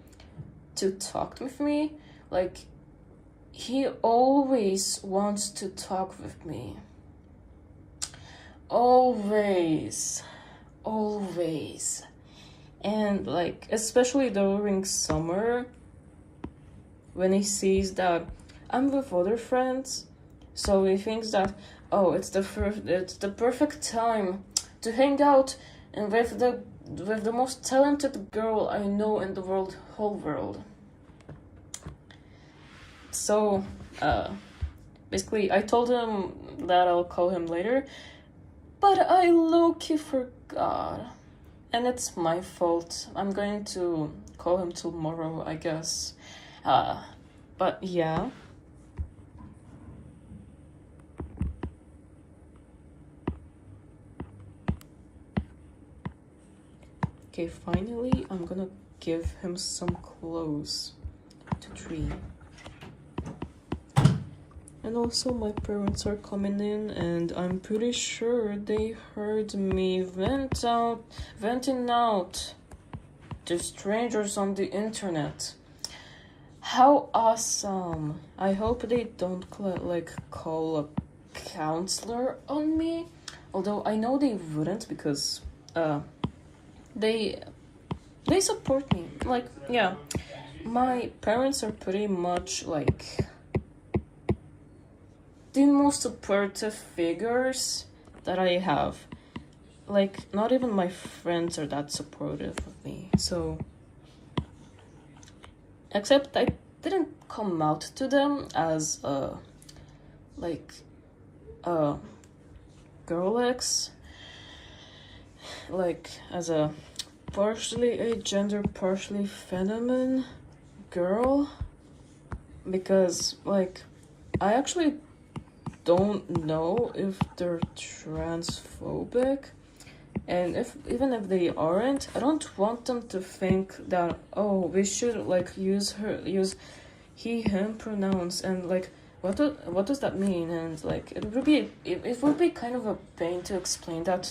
to talk with me. Like, he always wants to talk with me. Always. And like, especially during summer, when he sees that I'm with other friends, so he thinks that, oh, it's the perfect time to hang out and with the most talented girl I know in the whole world. So, basically, I told him that I'll call him later, but I low-key forgot. And it's my fault. I'm going to call him tomorrow, I guess. But yeah. Okay, finally, I'm gonna give him some clothes to tree. And also, my parents are coming in, and I'm pretty sure they heard me venting out to strangers on the internet. How awesome! I hope they don't call a counselor on me. Although I know they wouldn't, because they they support me. Like, yeah, my parents are pretty much like the most supportive figures that I have. Like, not even my friends are that supportive of me. So, except I didn't come out to them as like a girl X, like as a partially a gender, partially feminine girl, because like I actually don't know if they're transphobic, and if even if they aren't, I don't want them to think that, oh, we should like use he him pronouns, and like what does that mean, and like it would be kind of a pain to explain that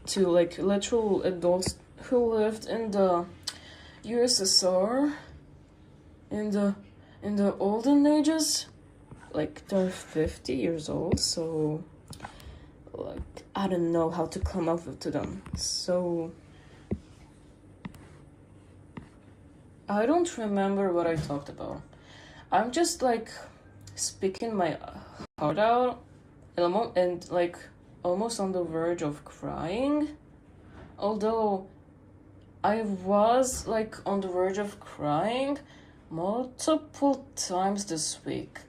to like literal adults who lived in the USSR in the olden ages. Like, they're 50 years old, so like I don't know how to come up to them. So I don't remember what I talked about. I'm just like speaking my heart out and like almost on the verge of crying. Although I was like on the verge of crying multiple times this week.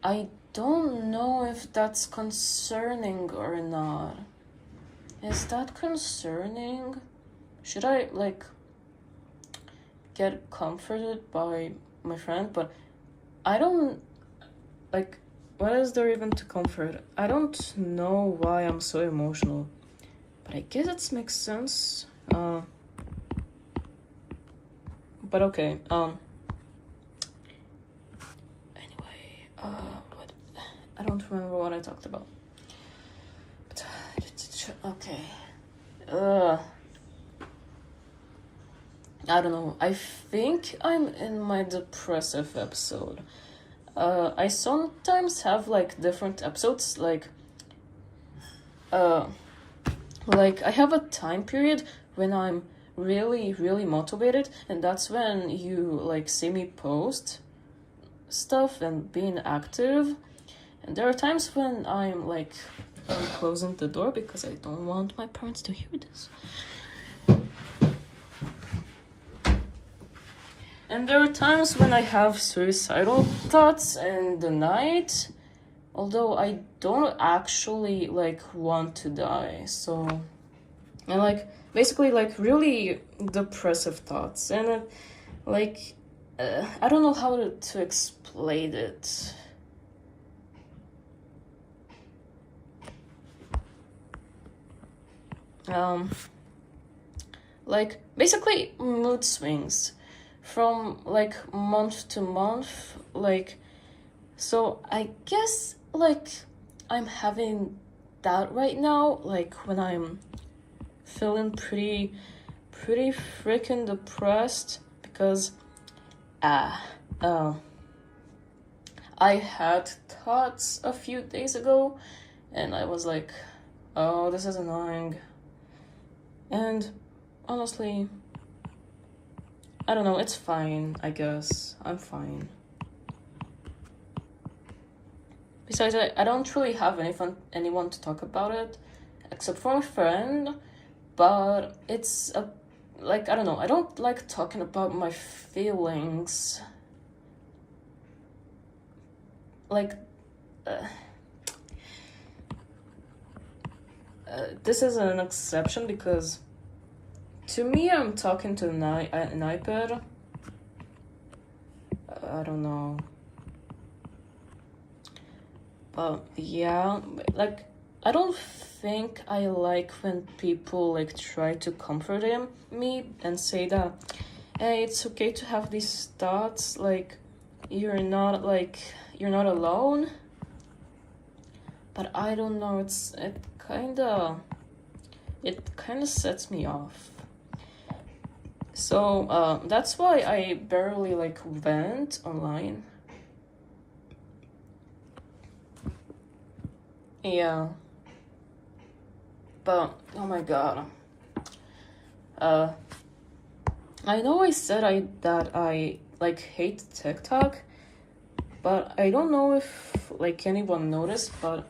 I don't know if that's concerning or not. Is that concerning? Should I like get comforted by my friend? But I don't like, what is there even to comfort? I don't know why I'm so emotional, but I guess it makes sense. But okay. Anyway, what? I don't remember what I talked about. But, okay. I don't know. I think I'm in my depressive episode. I sometimes have like different episodes, like I have a time period when I'm really, really motivated, and that's when you like see me post stuff and being active. And there are times when I'm like closing the door because I don't want my parents to hear this. And there are times when I have suicidal thoughts in the night, although I don't actually like want to die. So, and like basically like really depressive thoughts, and I don't know how to explain it. Like basically mood swings from like month to month, like, so I guess like I'm having that right now, like when I'm feeling pretty freaking depressed, because I had thoughts a few days ago and I was like, oh, this is annoying. And honestly, I don't know, it's fine, I guess. I'm fine. Besides, I don't really have anyone to talk about it, except for a friend, but it's like, I don't know, I don't like talking about my feelings. Like, this is an exception because to me, I'm talking to an iPad. I don't know. But yeah, like, I don't think I like when people like try to comfort me and say that, hey, it's okay to have these thoughts, like, you're not alone. But I don't know, it kind of sets me off. So that's why I barely like vent online. Yeah. But oh my god. Uh, I know I said that I like hate TikTok, but I don't know if like anyone noticed, but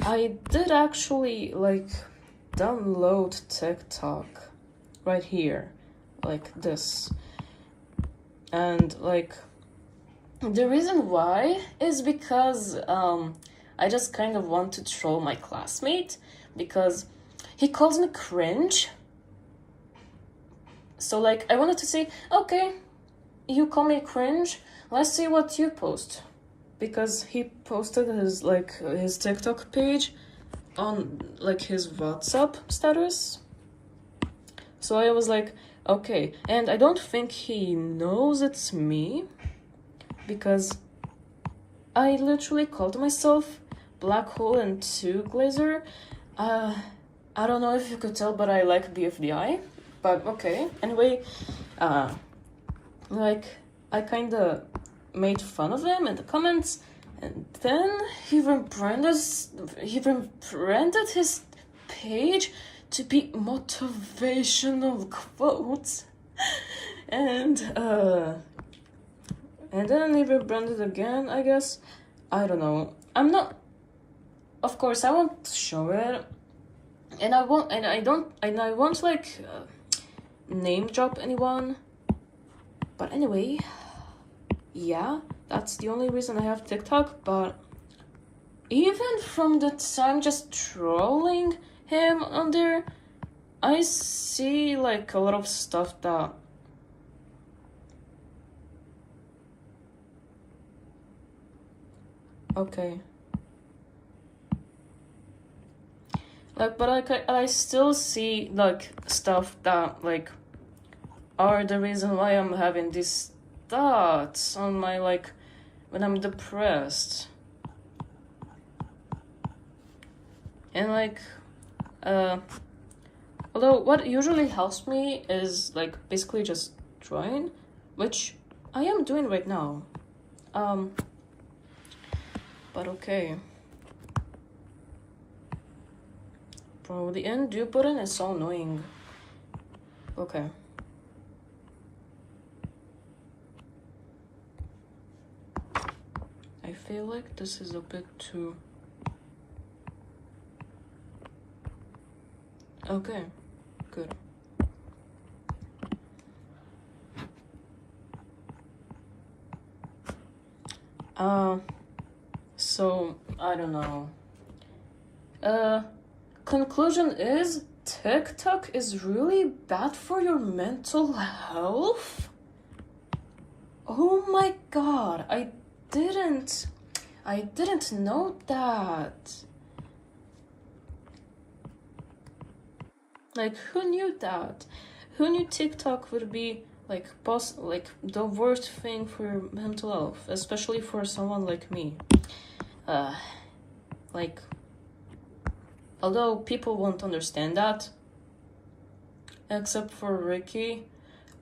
I did actually like download TikTok right here, like this. And like the reason why is because I just kind of want to troll my classmate because he calls me cringe. So like I wanted to say, okay, you call me cringe, let's see what you post. Because he posted his TikTok page on like his WhatsApp status. So I was like, okay, and I don't think he knows it's me because I literally called myself Black Hole and 2 Glazer. I don't know if you could tell, but I like BFDI. But okay. Anyway, like I kinda made fun of him in the comments, and then he rebranded his page to be motivational quotes, and then he rebranded again, I guess. I don't know. I'm not. Of course, I won't show it, and I won't like name drop anyone. But anyway, yeah, that's the only reason I have TikTok. But even from the time just trolling him on there, I see like a lot of stuff that okay. Like, but I still see like stuff that like are the reason why I'm having these thoughts on my like when I'm depressed. And like although what usually helps me is like basically just drawing, which I am doing right now. But okay. Bro, the end due button is so annoying. Okay. I feel like this is a bit too... Okay, good. So, I don't know. Conclusion is TikTok is really bad for your mental health? Oh my god, I didn't know that. Like, who knew that? Who knew TikTok would be like the worst thing for your mental health, especially for someone like me? Like, although people won't understand that, except for Ricky,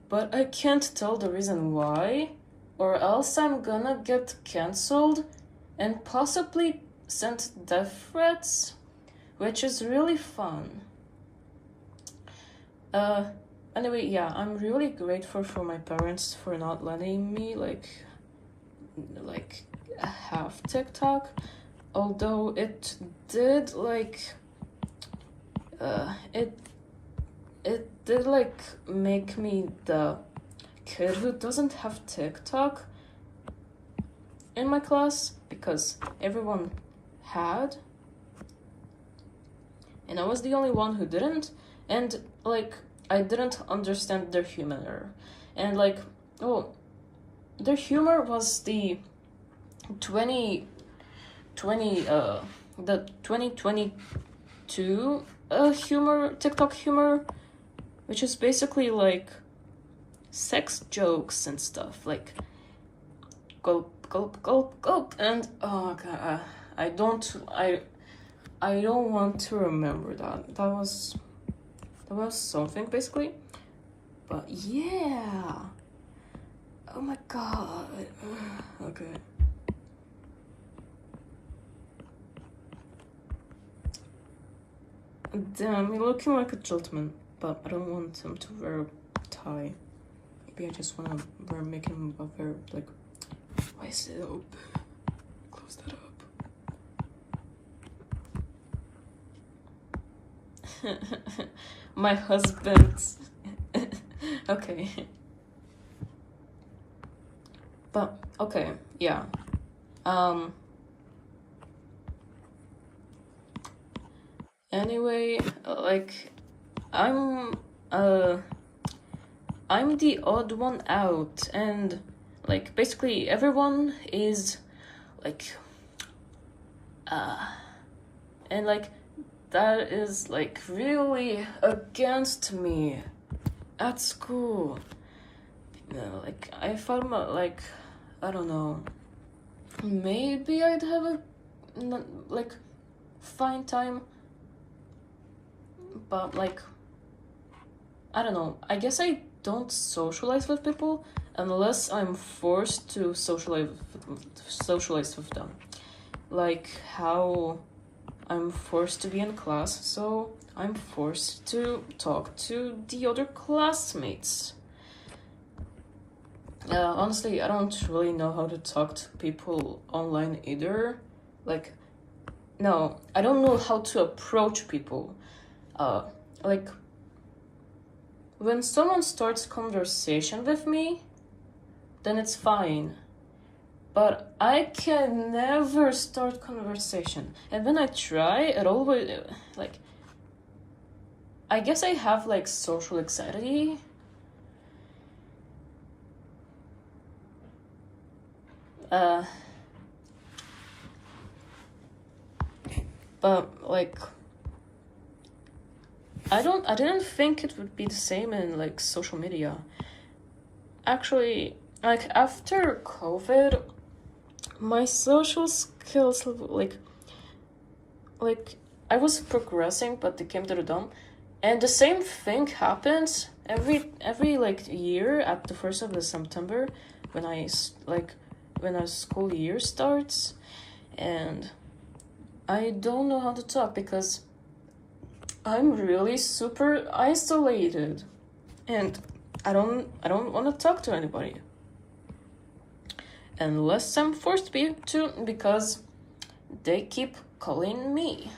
but I can't tell the reason why, or else I'm gonna get cancelled and possibly sent death threats, which is really fun. Anyway, yeah, I'm really grateful for my parents for not letting me like have TikTok, although it did like it did like make me the kid who doesn't have TikTok in my class because everyone had and I was the only one who didn't, and like I didn't understand their humor, and like their humor was the 2022 humor, TikTok humor, which is basically like sex jokes and stuff, like gulp gulp gulp gulp, and oh god, I don't want to remember that. That was something basically. But yeah. Oh my god. Okay. Damn, you're looking like a gentleman. but I don't want him to wear a tie. Maybe I just want to make him wear, like, why is it open? Close that up. My husband. Okay. But, okay, yeah. Anyway, like, I'm the odd one out, and, like, basically everyone is, like, and, like, that is, like, really against me at school. Like, I thought, like, I don't know, maybe I'd have a, like, fine time, but, like, I don't know, I guess I don't socialize with people unless I'm forced to socialize with them. Like how I'm forced to be in class, so I'm forced to talk to the other classmates. Honestly, I don't really know how to talk to people online either. Like, no, I don't know how to approach people. Like, when someone starts conversation with me, then it's fine. But I can never start conversation. And when I try, it always, like, I guess I have, like, social anxiety. But, like, I didn't think it would be the same in, like, social media. Actually, like, after COVID, my social skills, like, I was progressing, but they came to the dump. And the same thing happens every like year at the 1st of September when our school year starts, and I don't know how to talk because I'm really super isolated, and I don't want to talk to anybody unless I'm forced to because they keep calling me,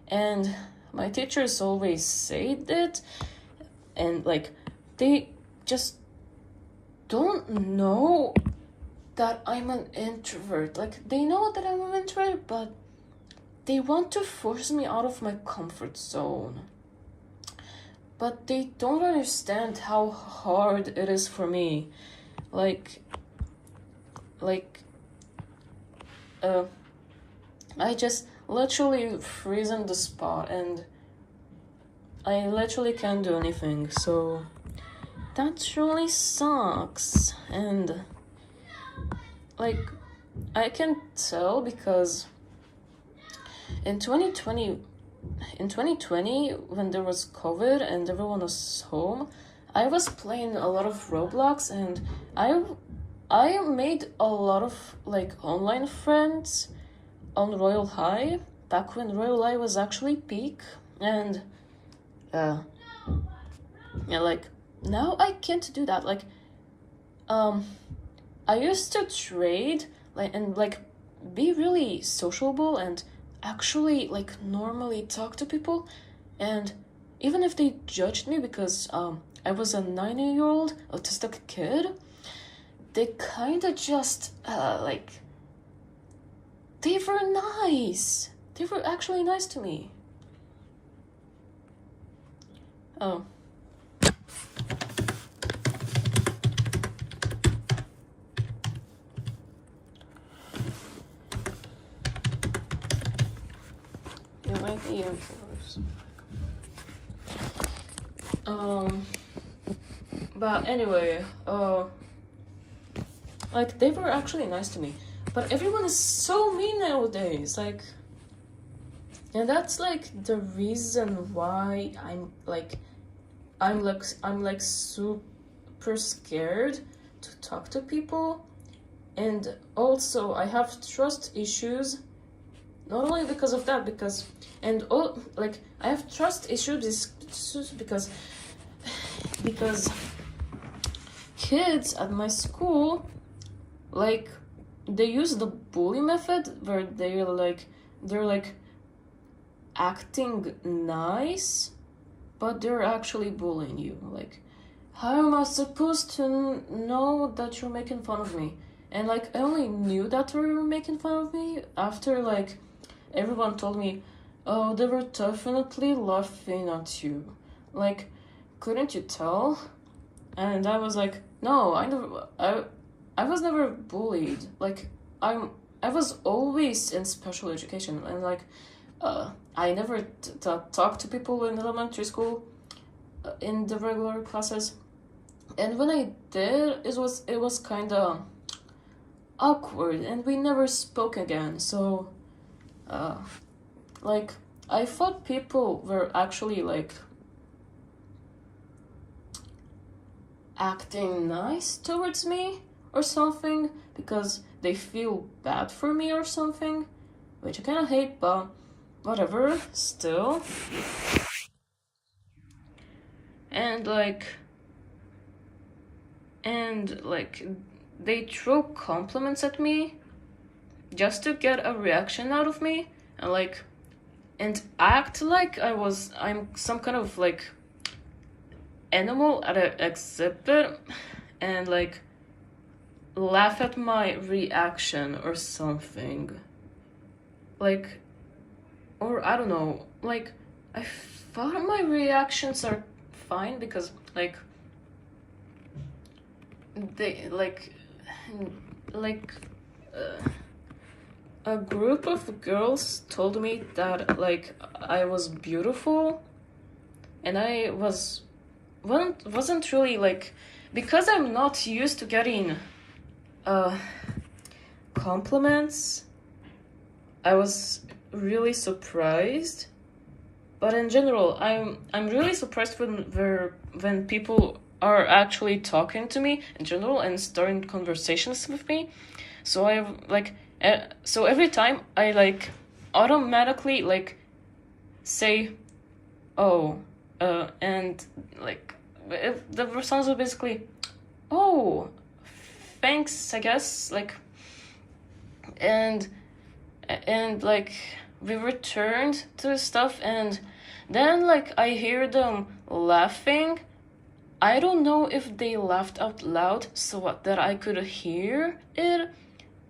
and my teachers always say that, and, like, they just don't know that I'm an introvert. Like, they know that I'm an introvert, but they want to force me out of my comfort zone. But they don't understand how hard it is for me. I just literally freeze on the spot, and I literally can't do anything, so that really sucks. And, like, I can tell because in 2020 when there was COVID and everyone was home, I was playing a lot of Roblox, and I made a lot of, like, online friends on Royal High, back when Royal High was actually peak, and like, now I can't do that. Like, I used to trade, like, and, like, be really sociable and actually, like, normally talk to people, and even if they judged me because I was a 9-year-old autistic kid, they kind of just like, they were nice. They were actually nice to me. Oh. You might be introverts. But anyway, like, they were actually nice to me. But everyone is so mean nowadays, like, and that's, like, the reason why I'm super scared to talk to people, and also I have trust issues not only because of that, because and all like I have trust issues because kids at my school, like, they use the bully method where they're like acting nice, but they're actually bullying you. Like, how am I supposed to know that you're making fun of me? And like, I only knew that they were making fun of me after like everyone told me, oh, they were definitely laughing at you. Like, couldn't you tell? And I was like, no, I was never bullied. Like, I was always in special education, and like, I never talked to people in elementary school, in the regular classes. And when I did, it was kind of awkward, and we never spoke again. So, like, I thought people were actually like acting nice towards me or something because they feel bad for me or something, which I kind of hate, but whatever, still. And like they throw compliments at me just to get a reaction out of me, and act like I'm some kind of like animal at an exhibit, and like laugh at my reaction or something. Like, or I don't know, like, I thought my reactions are fine because like they a group of girls told me that like I was beautiful, and I wasn't really like, because I'm not used to getting compliments. I was really surprised, but in general, I'm really surprised when people are actually talking to me in general and starting conversations with me. So so every time I like automatically like say, oh, and like the response was basically, oh, thanks, I guess, like, and like we returned to stuff, and then like I hear them laughing. I don't know if they laughed out loud so that I could hear it,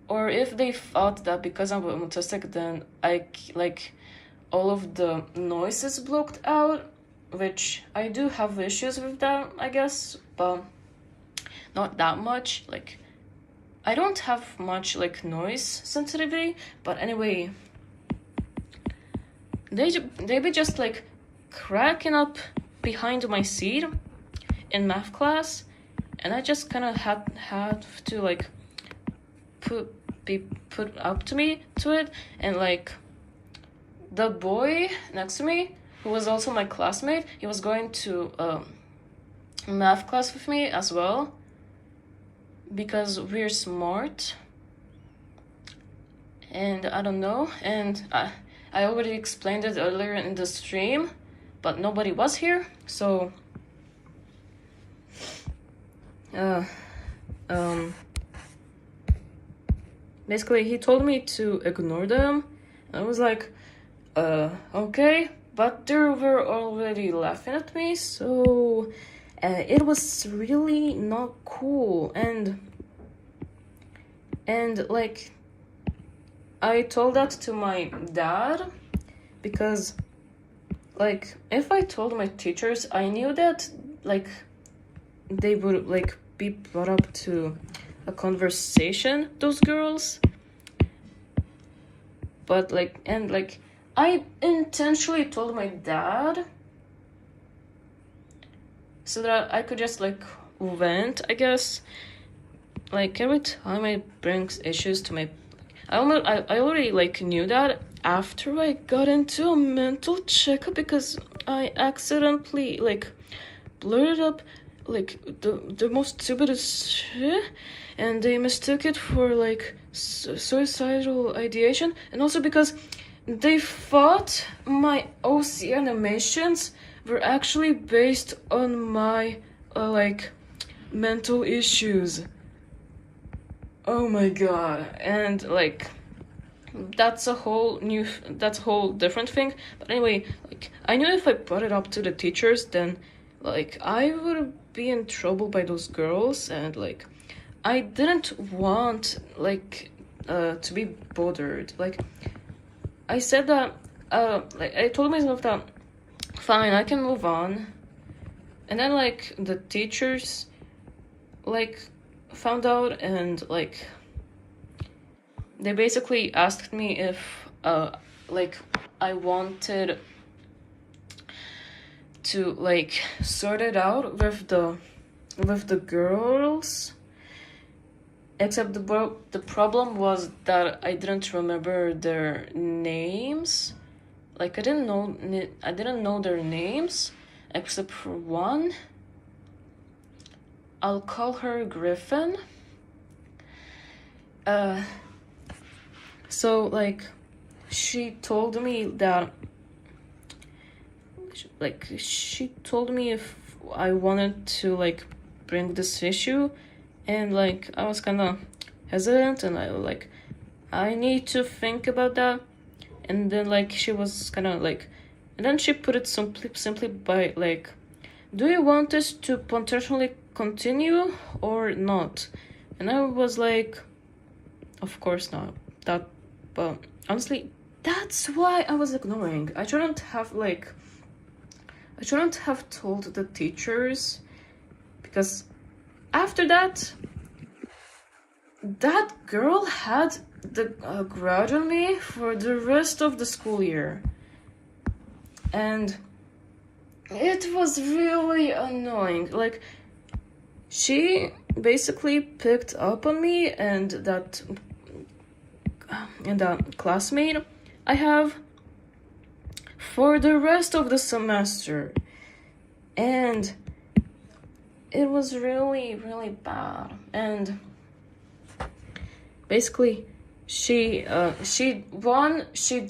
or if they thought that because I'm autistic then I like all of the noises blocked out, which I do have issues with that, I guess, but not that much. Like, I don't have much like noise sensitivity, but anyway, they be just like cracking up behind my seat in math class, and I just kind of had to like be put up to it, and like the boy next to me, who was also my classmate, he was going to math class with me as well because we're smart, and I don't know, and I already explained it earlier in the stream, but nobody was here, so basically he told me to ignore them, and I was like, okay, but they were already laughing at me, so it was really not cool, and like I told that to my dad because like if I told my teachers, I knew that like they would like be brought up to a conversation, those girls, but like, and like I intentionally told my dad so that I could just like vent, I guess. Like every time it brings issues to my, I already like knew that after I got into a mental checkup because I accidentally like blurted up like the most stupidest shit, and they mistook it for like suicidal ideation, and also because they thought my OC animations were actually based on my like mental issues. Oh my god. And like that's a whole different thing. But anyway, like I knew if I brought it up to the teachers, then like I would be in trouble by those girls, and like I didn't want like to be bothered. Like I said that like I told myself that fine, I can move on. And then like the teachers like found out, and like they basically asked me if like I wanted to like sort it out with the girls. Except the problem was that I didn't remember their names. Like I didn't know their names except for one. I'll call her Griffin. So like she told me that she told me if I wanted to like bring this issue, and like I was kind of hesitant, and I need to think about that. And then like she was kind of like, and then she put it simply by like, do you want this to potentially continue or not? And I was like, of course not. But honestly, that's why I was ignoring. I shouldn't have told the teachers, because after that girl had the grudge on me for the rest of the school year. And it was really annoying. Like, she basically picked up on me and that classmate I have for the rest of the semester. And it was really, really bad. And basically, she'd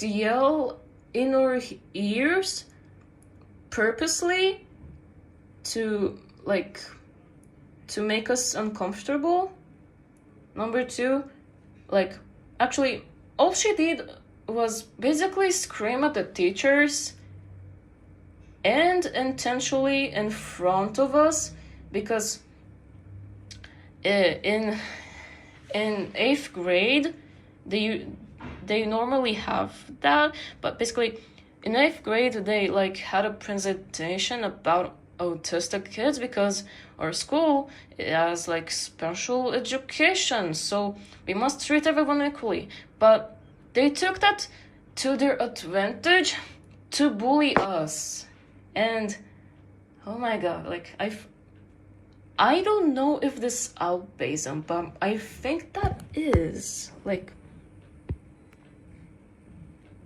yell in our ears purposely to make us uncomfortable. Number two, like, actually, all she did was basically scream at the teachers and intentionally in front of us, because in 8th grade they normally have that, but basically in 8th grade they like had a presentation about autistic kids, because our school has like special education, so we must treat everyone equally. But they took that to their advantage to bully us. And oh my god, like I don't know if this is altruism, but I think that is. Like,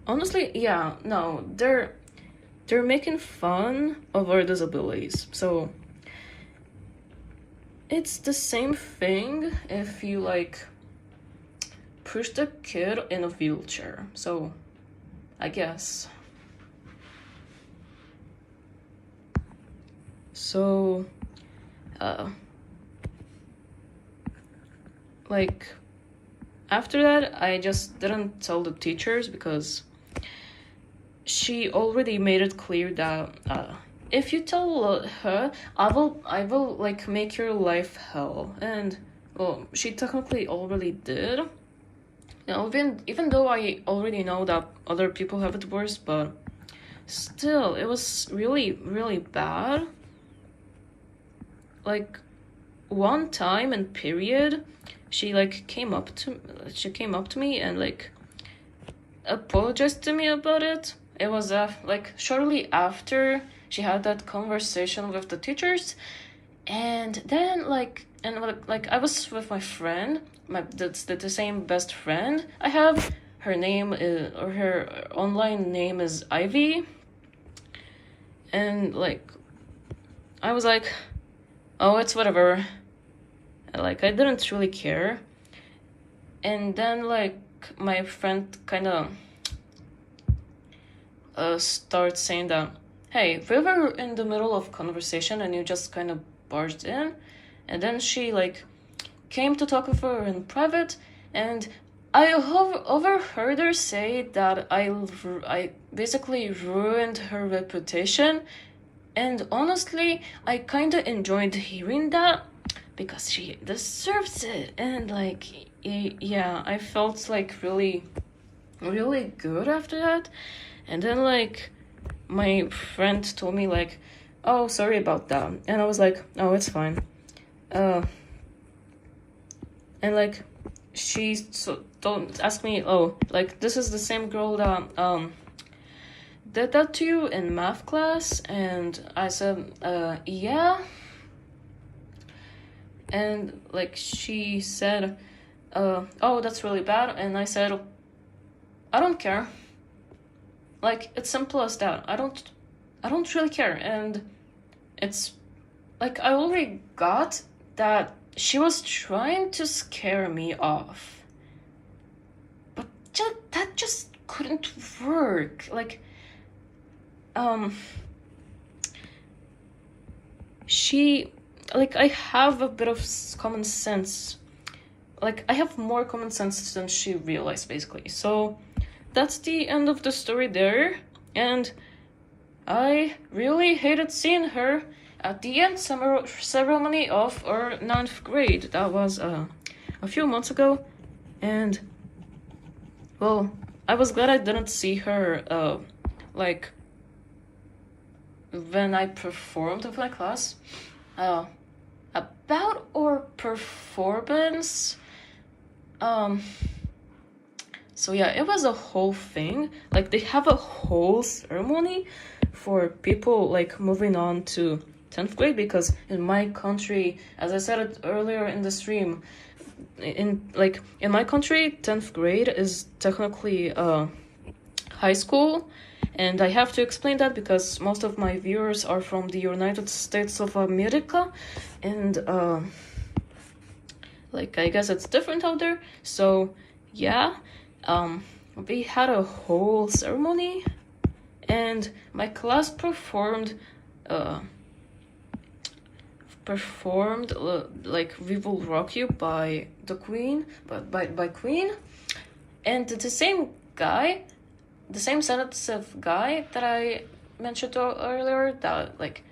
honestly, yeah, no, they're making fun of our disabilities. So it's the same thing if you like push the kid in a wheelchair. So I guess. So like after that I just didn't tell the teachers, because she already made it clear that if you tell her, I will like make your life hell. And well, she technically already did. You know, even though I already know that other people have it worse, but still, it was really, really bad. Like, one time in period, she came up to me and like apologized to me about it. It was like shortly after she had that conversation with the teachers, and then I was with my friend, that's the same best friend I have. Her name is, or her online name is Ivy, and like I was like, oh, it's whatever. Like, I didn't really care. And then, like, my friend kind of start saying that, hey, we were in the middle of conversation and you just kind of barged in, and then she like came to talk with her in private, and I overheard her say that I basically ruined her reputation, and honestly, I kind of enjoyed hearing that because she deserves it, and like, yeah, I felt like really, really good after that, and then like, my friend told me like, oh, sorry about that, and I was like, oh, it's fine, and like, she don't ask me, oh, like, this is the same girl that did that to you in math class, and I said, yeah, and like, she said, oh, that's really bad, and I said, I don't care, like, it's simple as that, I don't really care, and it's like, I already got that she was trying to scare me off, but that just couldn't work. Like, she, like, I have a bit of common sense. Like, I have more common sense than she realized, basically. So that's the end of the story there, and I really hated seeing her at the end ceremony of our 9th grade. That was a few months ago, and well, I was glad I didn't see her like when I performed with my class about our performance. So yeah, it was a whole thing. Like, they have a whole ceremony for people like moving on to 10th grade, because in my country, as I said it earlier in the stream, in my country, 10th grade is technically high school, and I have to explain that because most of my viewers are from the United States of America, and like, I guess it's different out there. So yeah, we had a whole ceremony, and my class performed like We Will Rock You by the Queen, but by Queen, and the same guy, the same sensitive guy that I mentioned earlier, that like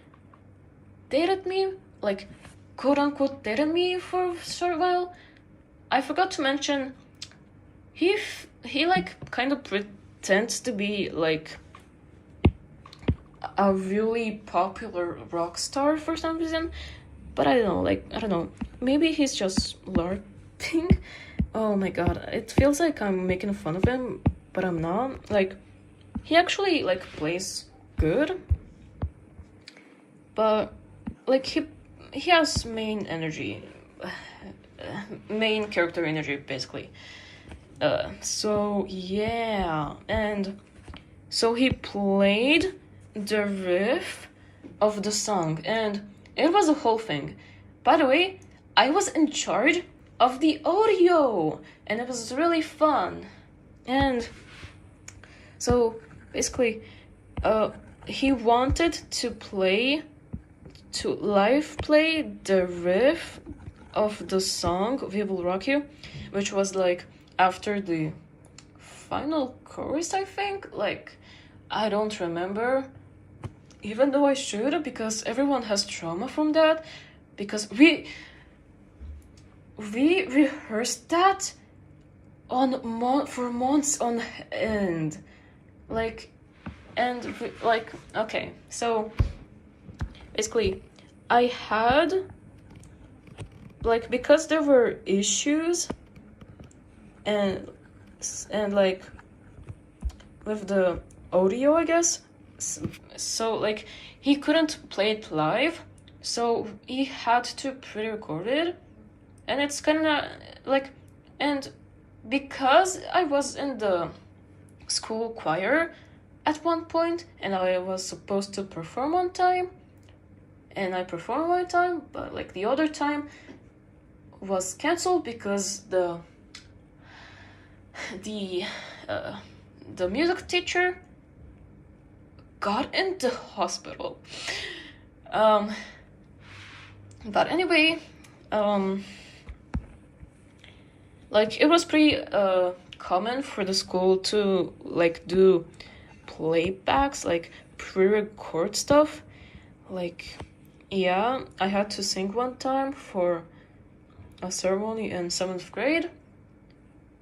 dated me, like quote unquote dated me for a short while. I forgot to mention, he like kind of pretends to be like a really popular rock star for some reason, but I don't know, maybe he's just LARPing. Oh my god, it feels like I'm making fun of him, but I'm not. Like, he actually like plays good, but like, he has main character energy, basically. So yeah, and so he played the riff of the song, and it was a whole thing. By the way, I was in charge of the audio, and it was really fun. And so basically, he wanted to live play the riff of the song We Will Rock You, which was like after the final chorus, I think. Like, I don't remember, even though I should, because everyone has trauma from that, because we rehearsed that for months on end, like, and like, okay, so basically, I had, like, because there were issues and like with the audio, I guess, so like, he couldn't play it live, so he had to pre-record it, and it's kind of like, and because I was in the school choir at one point, and I was supposed to perform on time, and I performed on time, but like the other time was cancelled because the music teacher got in the hospital. But anyway, like it was pretty common for the school to like do playbacks, like pre-record stuff. Like, yeah, I had to sing one time for a ceremony in 7th grade.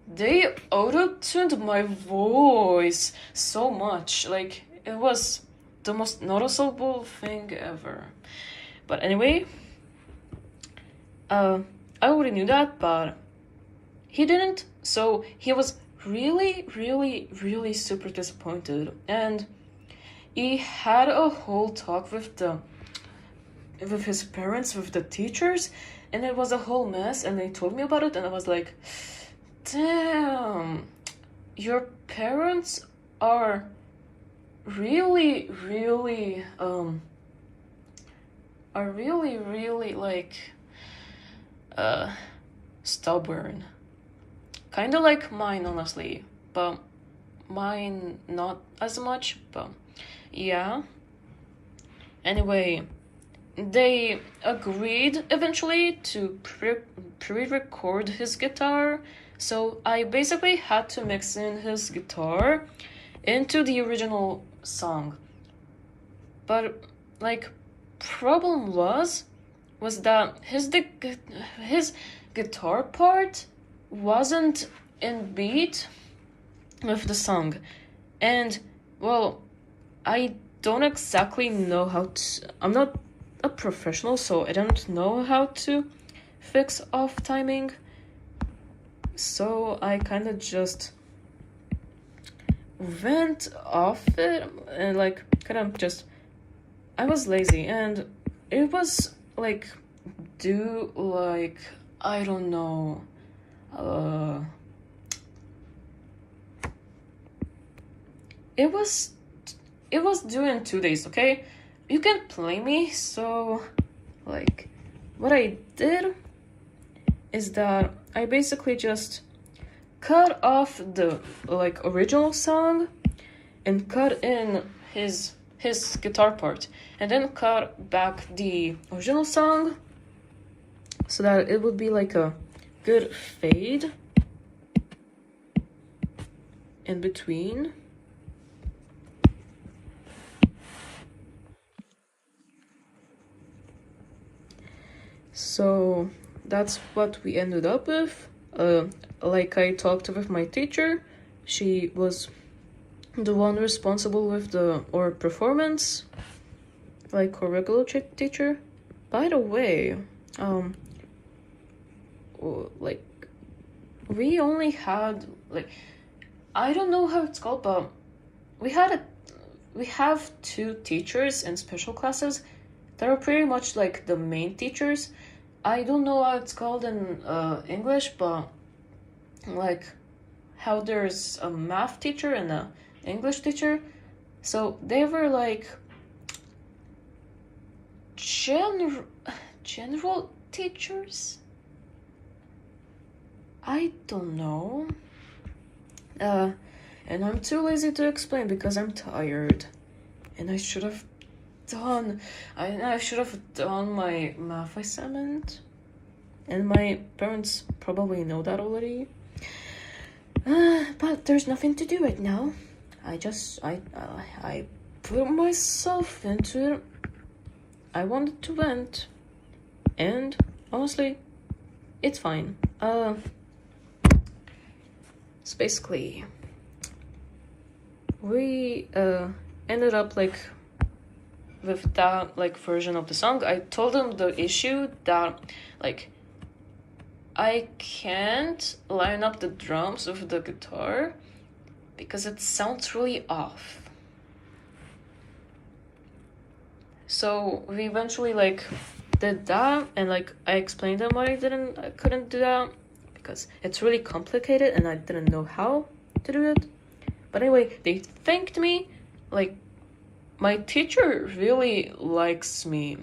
They auto-tuned my voice so much. Like, it was the most noticeable thing ever. But anyway, I already knew that, but he didn't. So he was really, really, really super disappointed. And he had a whole talk with his parents, with the teachers, and it was a whole mess, and they told me about it, and I was like, damn, your parents are really, really, like, stubborn. Kinda like mine, honestly, but mine not as much, but yeah. Anyway, they agreed eventually to pre-record his guitar, so I basically had to mix in his guitar into the original song. But like, problem was that his guitar part wasn't in beat with the song, and well, I don't exactly know how to. I'm not a professional, so I don't know how to fix off timing. So I kind of just went off it and like kind of just. I was lazy, and it was like I don't know. It was due in 2 days, okay? You can blame me, so, like, what I did is that I basically just cut off the, like, original song and cut in his guitar part, and then cut back the original song so that it would be like a good fade in between. So that's what we ended up with. Like I talked with my teacher, she was the one responsible with our performance, like our regular teacher. By the way, like we only had like, I don't know how it's called, but we have 2 teachers in special classes that are pretty much like the main teachers. I don't know how it's called in English, but like how there's a math teacher and a English teacher. So they were like general teachers? I don't know. And I'm too lazy to explain because I'm tired. And I should have done my math assignment. And my parents probably know that already. But there's nothing to do right now. I put myself into it. I wanted to vent. And honestly, it's fine. So basically, we ended up like with that like version of the song. I told them the issue that like I can't line up the drums with the guitar because it sounds really off. So we eventually like did that, and like I explained them why I couldn't do that because it's really complicated and I didn't know how to do it. But anyway, they thanked me. Like, my teacher really likes me.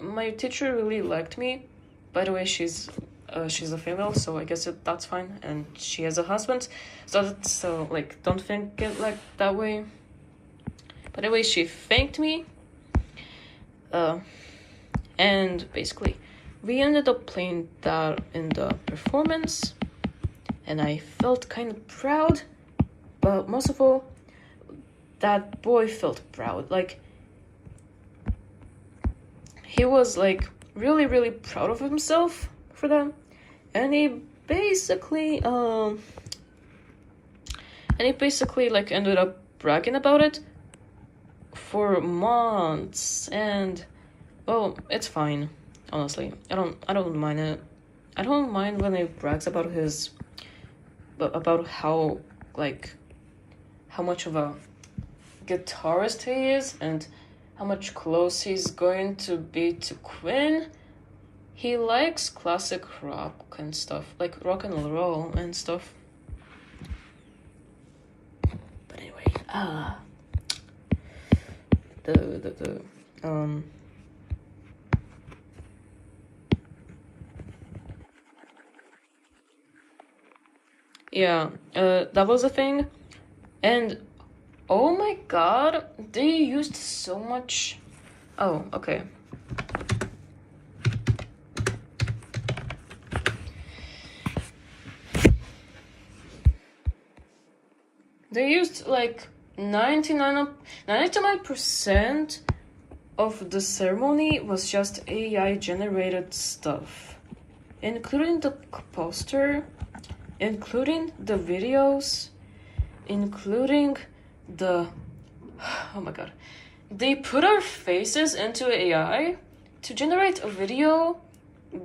My teacher really liked me. By the way, she's a female, so I guess that's fine. And she has a husband, so like don't think it like that way. But anyway, she thanked me. And basically, we ended up playing that in the performance. And I felt kind of proud. But most of all, that boy felt proud. Like, he was like really, really proud of himself for that. And he basically like ended up bragging about it for months. And well, it's fine, honestly. I don't mind it. I don't mind when he brags about how much of a guitarist he is and how much close he's going to be to Queen. He likes classic rock and stuff, like rock and roll and stuff. But anyway, yeah, that was a thing. And oh my god, they used so much. Oh, okay. They used like 99% of the ceremony was just AI generated stuff, including the poster, including the videos, including the oh my god, they put our faces into AI to generate a video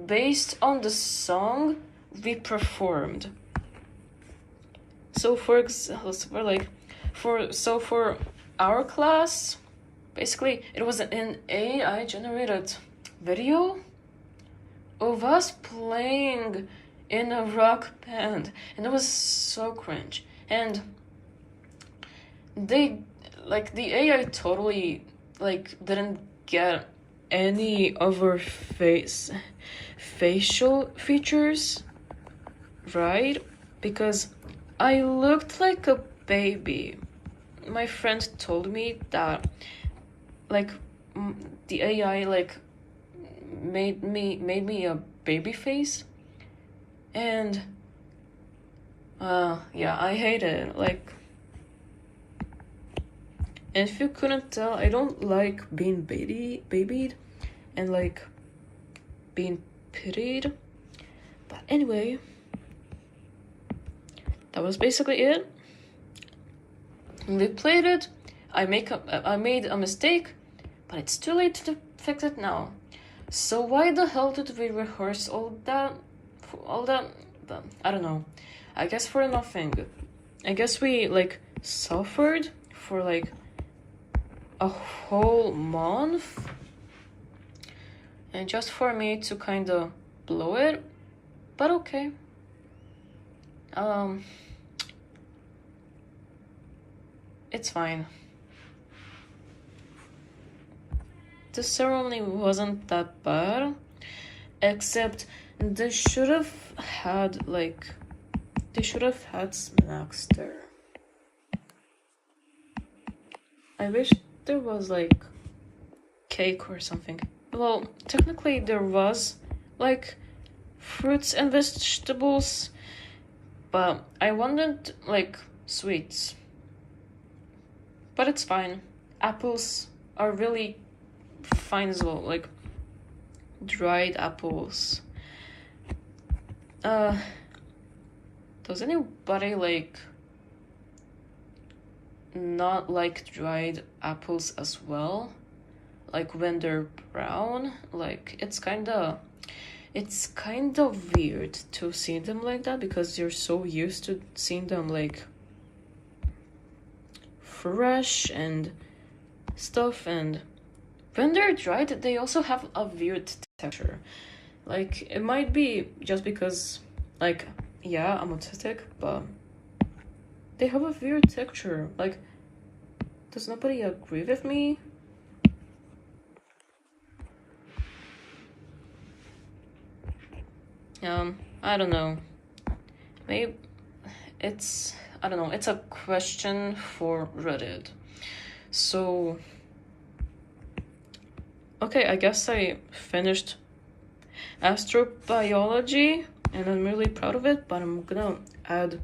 based on the song we performed. So for our class, basically it was an AI generated video of us playing in a rock band, and it was so cringe. And the AI totally didn't get any of our facial features right, because I looked like a baby. My friend told me that the AI made me a baby face, and yeah, I hate it. And if you couldn't tell, I don't like being babied and being pitied. But anyway, that was basically it. We played it. I made a mistake, but it's too late to fix it now. So why the hell did we rehearse all that? I don't know. I guess for nothing. I guess we suffered for a whole month, and just for me to kind of blow it. But okay. It's fine. The ceremony wasn't that bad, except they should have had snacks there. I wish there was cake or something. Well, technically there was fruits and vegetables, but I wanted sweets. But it's fine. Apples are really fine as well, dried apples. Does anybody not like dried apples as well? When they're brown? It's kinda weird to see them like that, because you're so used to seeing them fresh and stuff, and when they're dried they also have a weird texture. It might be just because yeah, I'm autistic, but they have a weird texture. Does nobody agree with me? I don't know. Maybe it's a question for Reddit. So, okay, I guess I finished astrobiology, and I'm really proud of it, but I'm gonna add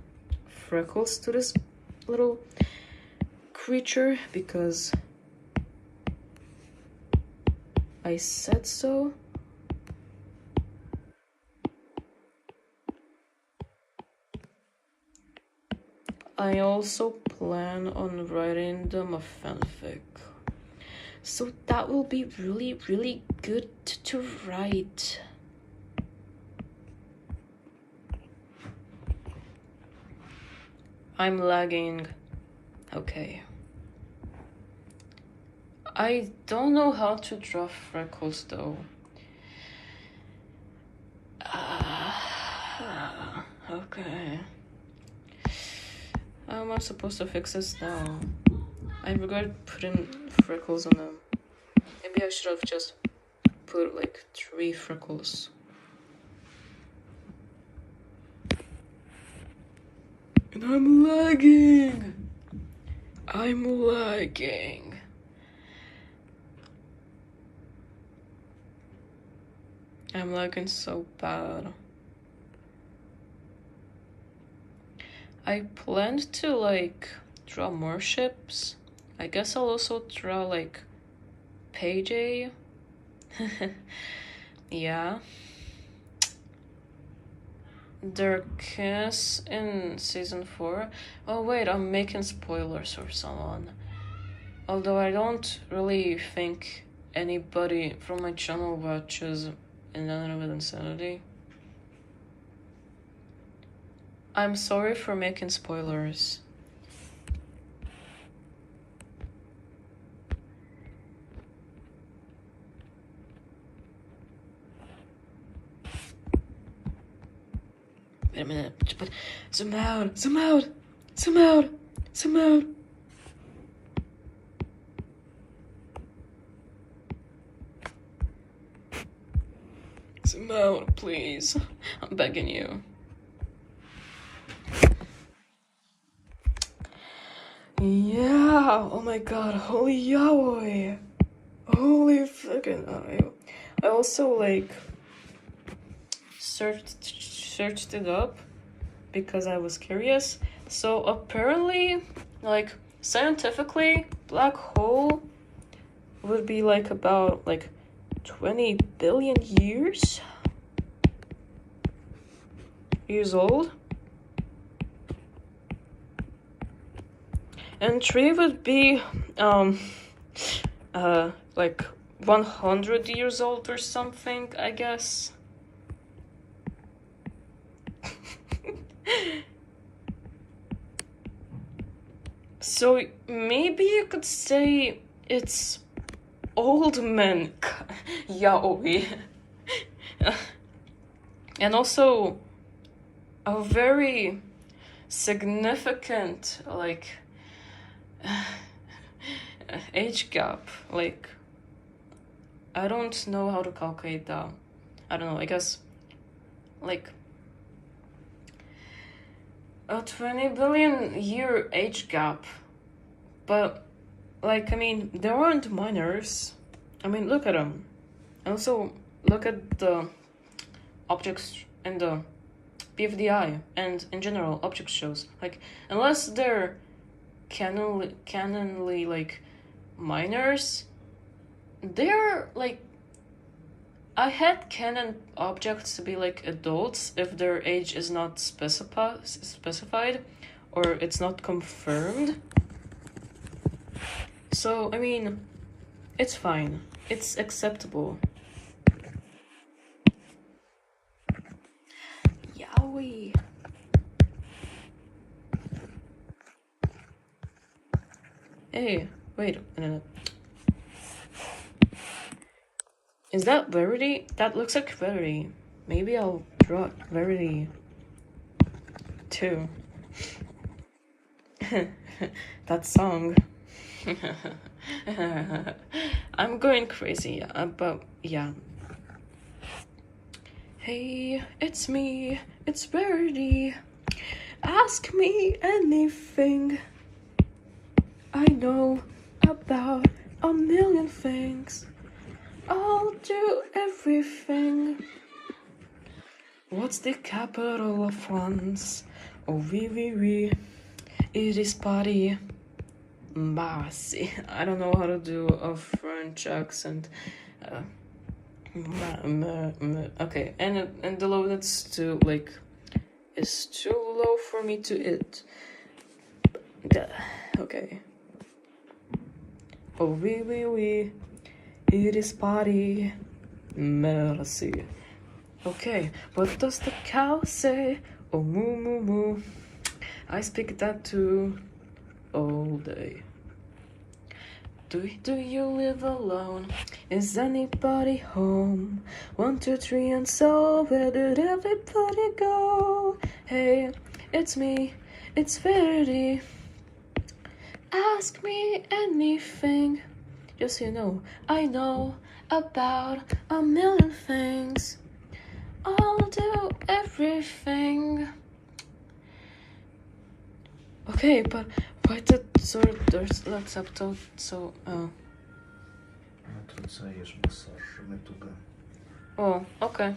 freckles to this little creature because I said so. I also plan on writing them a fanfic. So that will be really, really good to write. I'm lagging. Okay. I don't know how to draw freckles though. Okay. How am I supposed to fix this now? I regret putting freckles on them. Maybe I should have just put like 3 freckles. And I'm lagging! I'm lagging. I'm lagging so bad. I planned to like draw more ships. I guess I'll also draw like Page A. Yeah. Their kiss in season 4. Oh wait, I'm making spoilers for someone. Although I don't really think anybody from my channel watches Inanimate Insanity. I'm sorry for making spoilers. Wait a minute, but zoom out, zoom out, zoom out, zoom out. Zoom out, please. I'm begging you. Yeah, oh my god, holy yaoi. Holy fucking I also like searched it up because I was curious. So apparently, like scientifically, black hole would be like about like 20 billion years old. And 3 would be like 100 years old or something, I guess. So maybe you could say it's old man yaoi. And also a very significant like age gap. Like I don't know how to calculate that. I don't know, I guess like a 20 billion year age gap. But like, I mean, there aren't minors. I mean, look at them. And also look at the objects in the BFDI and in general object shows. Like, unless they're canonly like minors, they're like, I had canon objects to be like adults if their age is not specified or it's not confirmed. So, I mean, it's fine. It's acceptable. Yowie. Hey, wait a minute. Is that Verity? That looks like Verity. Maybe I'll draw Verity too. That song. I'm going crazy, but yeah. Hey, it's me, it's Verity. Ask me anything. I know about a million things. I'll do everything. What's the capital of France? Oh, oui. It is Paris. Marcy. I don't know how to do a French accent. Okay, and the low that's too like is too low for me to hit. Okay. Oh oui. It is Paris. Merci. Okay, what does the cow say? Oh moo. I speak that too all day. Do you live alone? Is anybody home? 1, 2, 3 and so where did everybody go? Hey, it's me, it's Verdi. Ask me anything. Just so you know, I know about a million things. I'll do everything. Okay, but why did there's lots of thought so Тут даєш масаж, не туди. Oh, okay.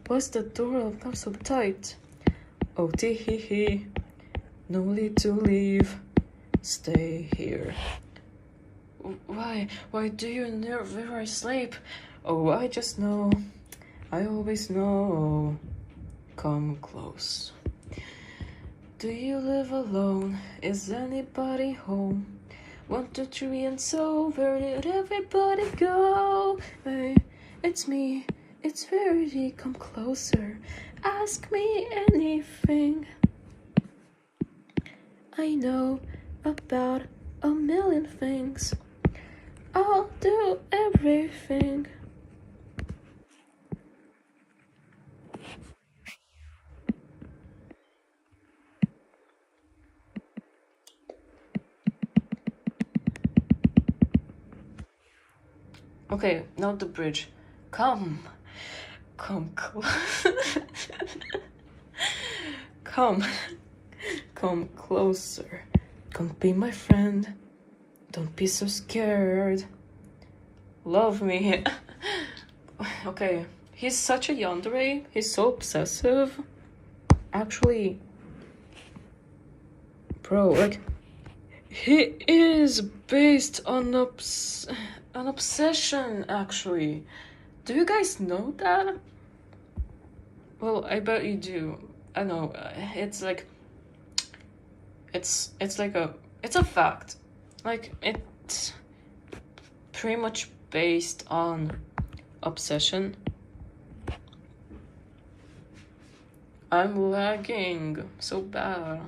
Why's the door not so tight? Oh tee. No need to leave. Stay here. Why do you never sleep? Oh, I just know. I always know. Come close. Do you live alone? Is anybody home? 1, 2, 3 and so where did everybody go? Hey, it's me, it's Verdi, come closer. Ask me anything. I know about a million things. I'll do everything. Okay, now the bridge. Come come closer. Come be my friend. Don't be so scared. Love me. Okay, he's such a yandere. He's so obsessive. Actually, bro, like, he is based on an obsession, actually. Do you guys know that? Well, I bet you do. I know, it's like, it's like it's a fact. Like, it's pretty much based on obsession. I'm lagging so bad.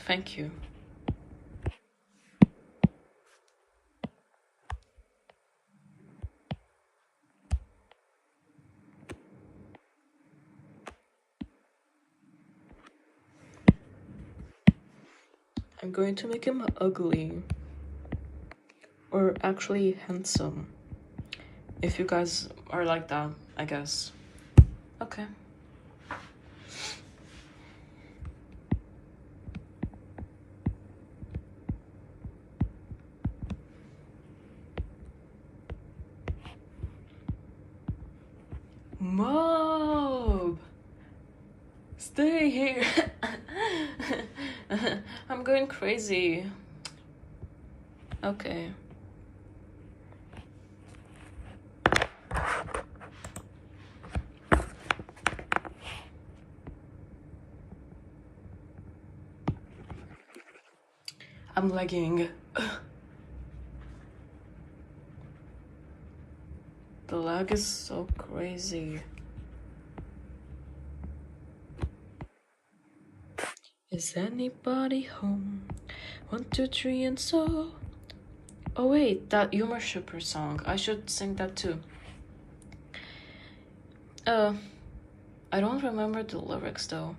Thank you. I'm going to make him ugly. Or actually handsome. If you guys are like that, I guess. Okay. Mob! Stay here! I'm going crazy. Okay. I'm lagging. The lag is so crazy. Is anybody home? 1, 2, 3 and so. Oh wait, that Humor Shipper song. I should sing that too. I don't remember the lyrics though.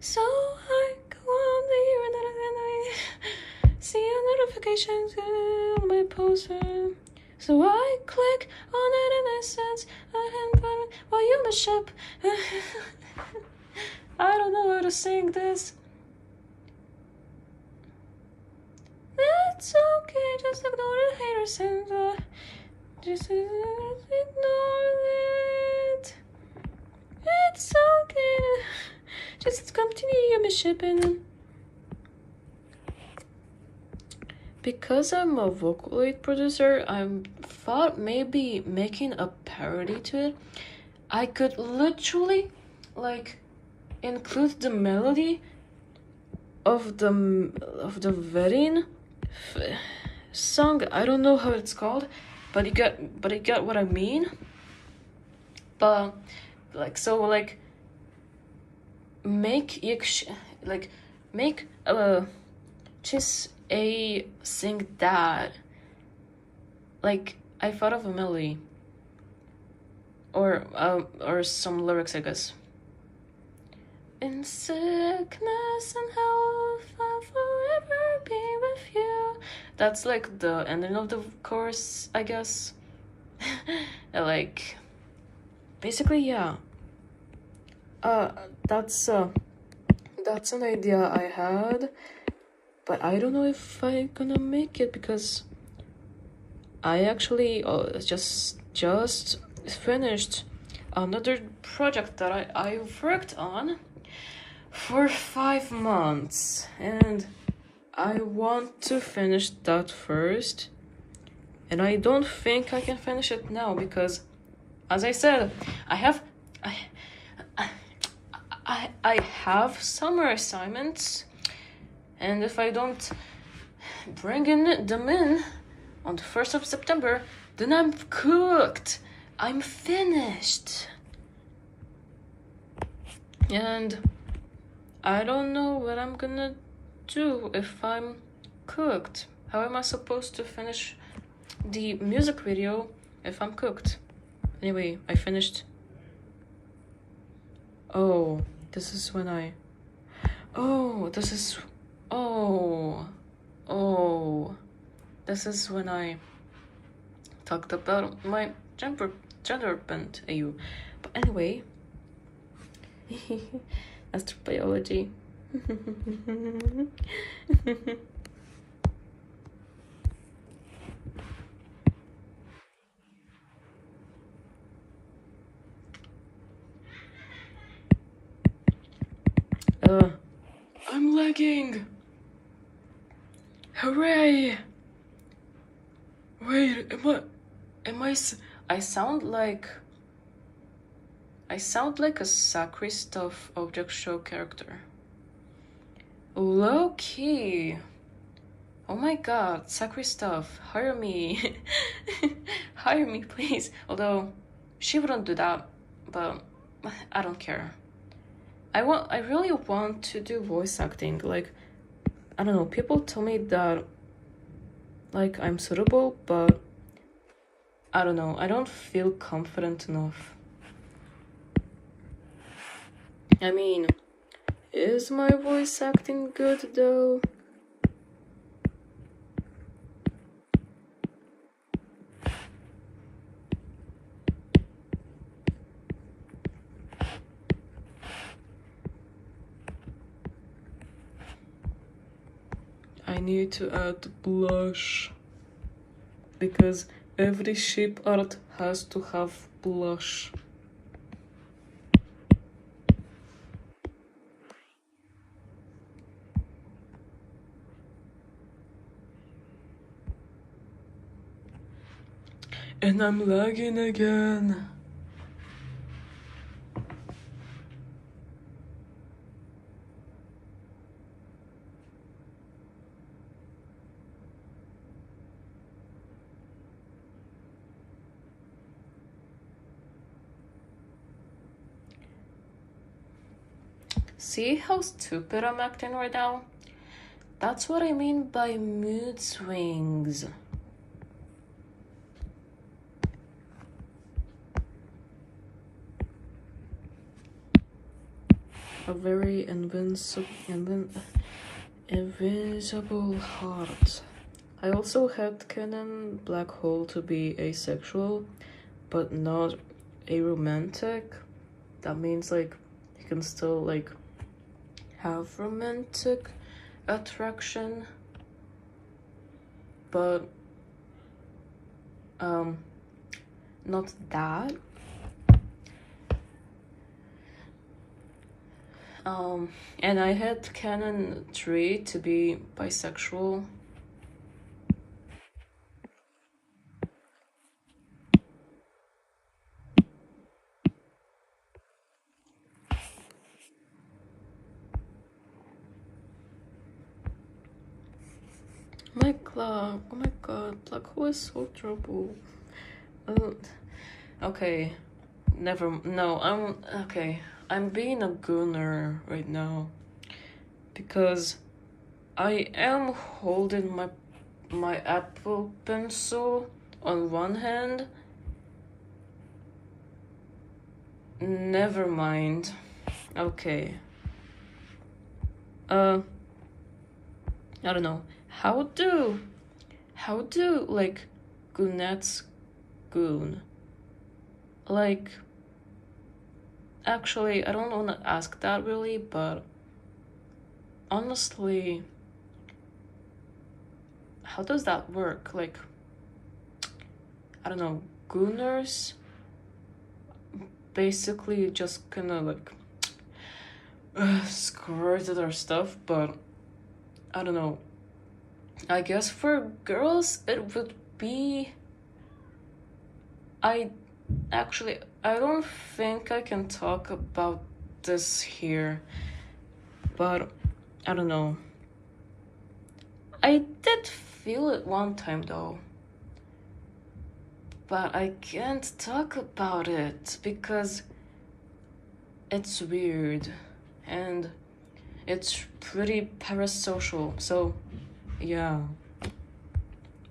So I go on there and I see a notification on my poster. So I click on it and I sense a hand button while you mash up. I don't know how to sing this. It's okay, just ignore the haters and just ignore it. It's okay, just continue my shipping. Because I'm a Vocaloid producer, I thought maybe making a parody to it, I could literally, like, include the melody of the wedding song. I don't know how it's called, but you get what I mean. But make just a sing that. Like, I thought of a melody or some lyrics, I guess. In sickness and health, I'll forever be with you. That's like the ending of the chorus, I guess. Like, basically, yeah. That's an idea I had, but I don't know if I'm gonna make it because I actually just finished another project that I worked on for 5 months, and I want to finish that first, and I don't think I can finish it now because, as I said, I have summer assignments, and if I don't bring them in on the 1st of September, then I'm cooked. I'm finished. And I don't know what I'm gonna do if I'm cooked. How am I supposed to finish the music video if I'm cooked? Anyway, I finished. Oh, this is when I... Oh, this is... Oh, this is when I talked about my gender bent AU. But anyway, astrobiology. I'm lagging. Hooray! Wait, I sound like a Sakri Stuff object show character. Low key. Oh my god, Sakri Stuff, hire me. Hire me, please. Although she wouldn't do that, but I don't care. I really want to do voice acting. Like, I don't know, people tell me that, like, I'm suitable, but I don't know, I don't feel confident enough. I mean, is my voice acting good though? I need to add blush, because every ship art has to have blush. And I'm lagging again. See how stupid I'm acting right now? That's what I mean by mood swings. A very invisible heart. I also had canon black hole to be asexual, but not aromantic. That means like you can still like have romantic attraction, but not that. And I had canon 3 to be bisexual. Oh my god, black hole is so trouble. Okay, I'm being a gooner right now because I am holding my Apple Pencil on one hand. Never mind. Okay. I don't know. How do like goonettes goon? Like, actually, I don't want to ask that really, but honestly, how does that work? Like, I don't know, gooners basically just kind of like squirted our stuff, but I don't know. I guess for girls it would be. I don't think I can talk about this here, but I don't know. I did feel it one time though, but I can't talk about it because it's weird and it's pretty parasocial, so yeah.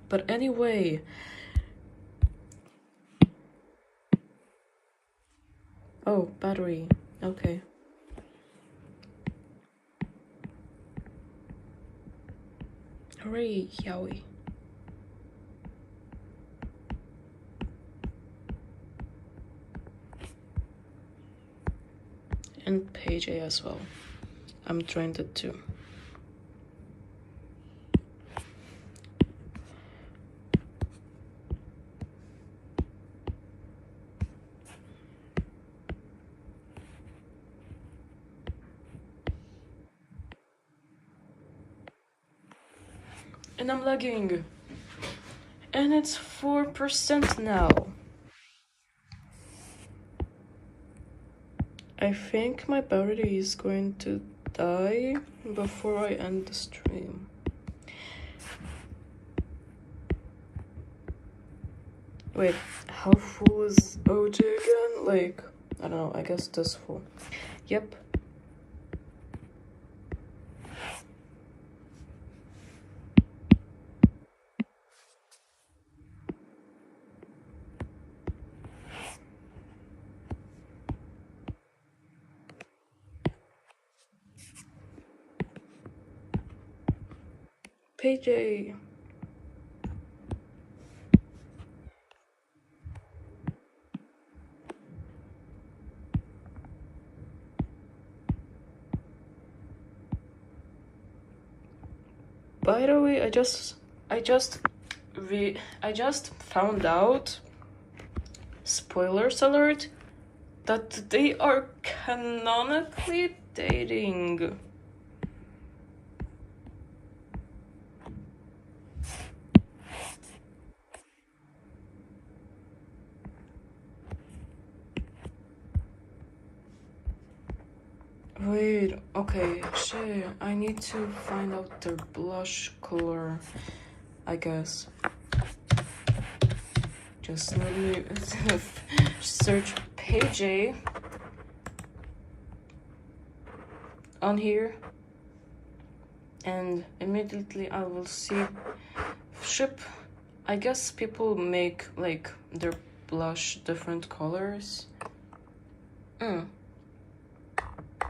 But anyway, oh, battery, okay. Hooray, Yowie. And page A as well. I'm trained it too. And I'm lagging. And it's 4% now. I think my battery is going to die before I end the stream. Wait, how full is OJ again? Like, I don't know, I guess this full. Yep. Page A. By the way, I just found out, spoilers alert, that they are canonically dating. Wait, okay, shit, I need to find out their blush color, I guess. Just let me search page A on here, and immediately I will see ship. I guess people make like their blush different colors.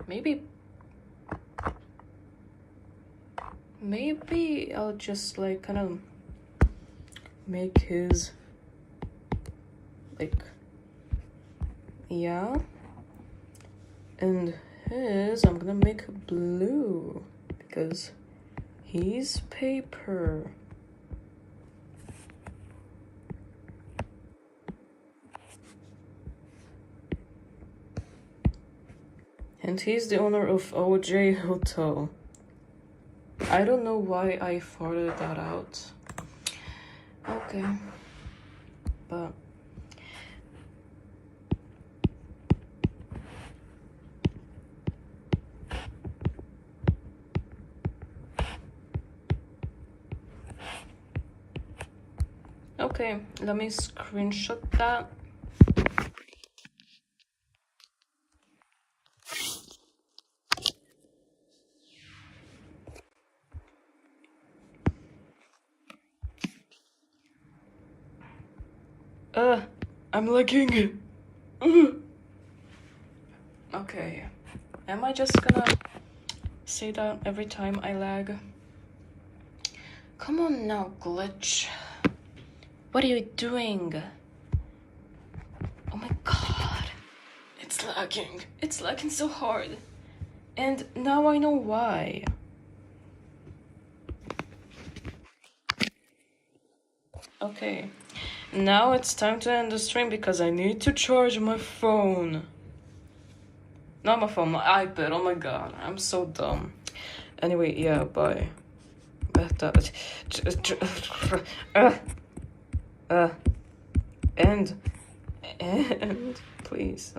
Maybe I'll just like kind of make his, like, yeah. And his, I'm gonna make blue because he's paper. And he's the owner of OJ Hotel. I don't know why I farted that out. Okay. But okay, let me screenshot that. I'm lagging. Okay. Am I just gonna say that every time I lag? Come on now, glitch. What are you doing? Oh my god. It's lagging. It's lagging so hard. And now I know why. Okay. Now it's time to end the stream because I need to charge my phone. Not my phone, my iPad. Oh my god, I'm so dumb. Anyway, yeah, bye. And please.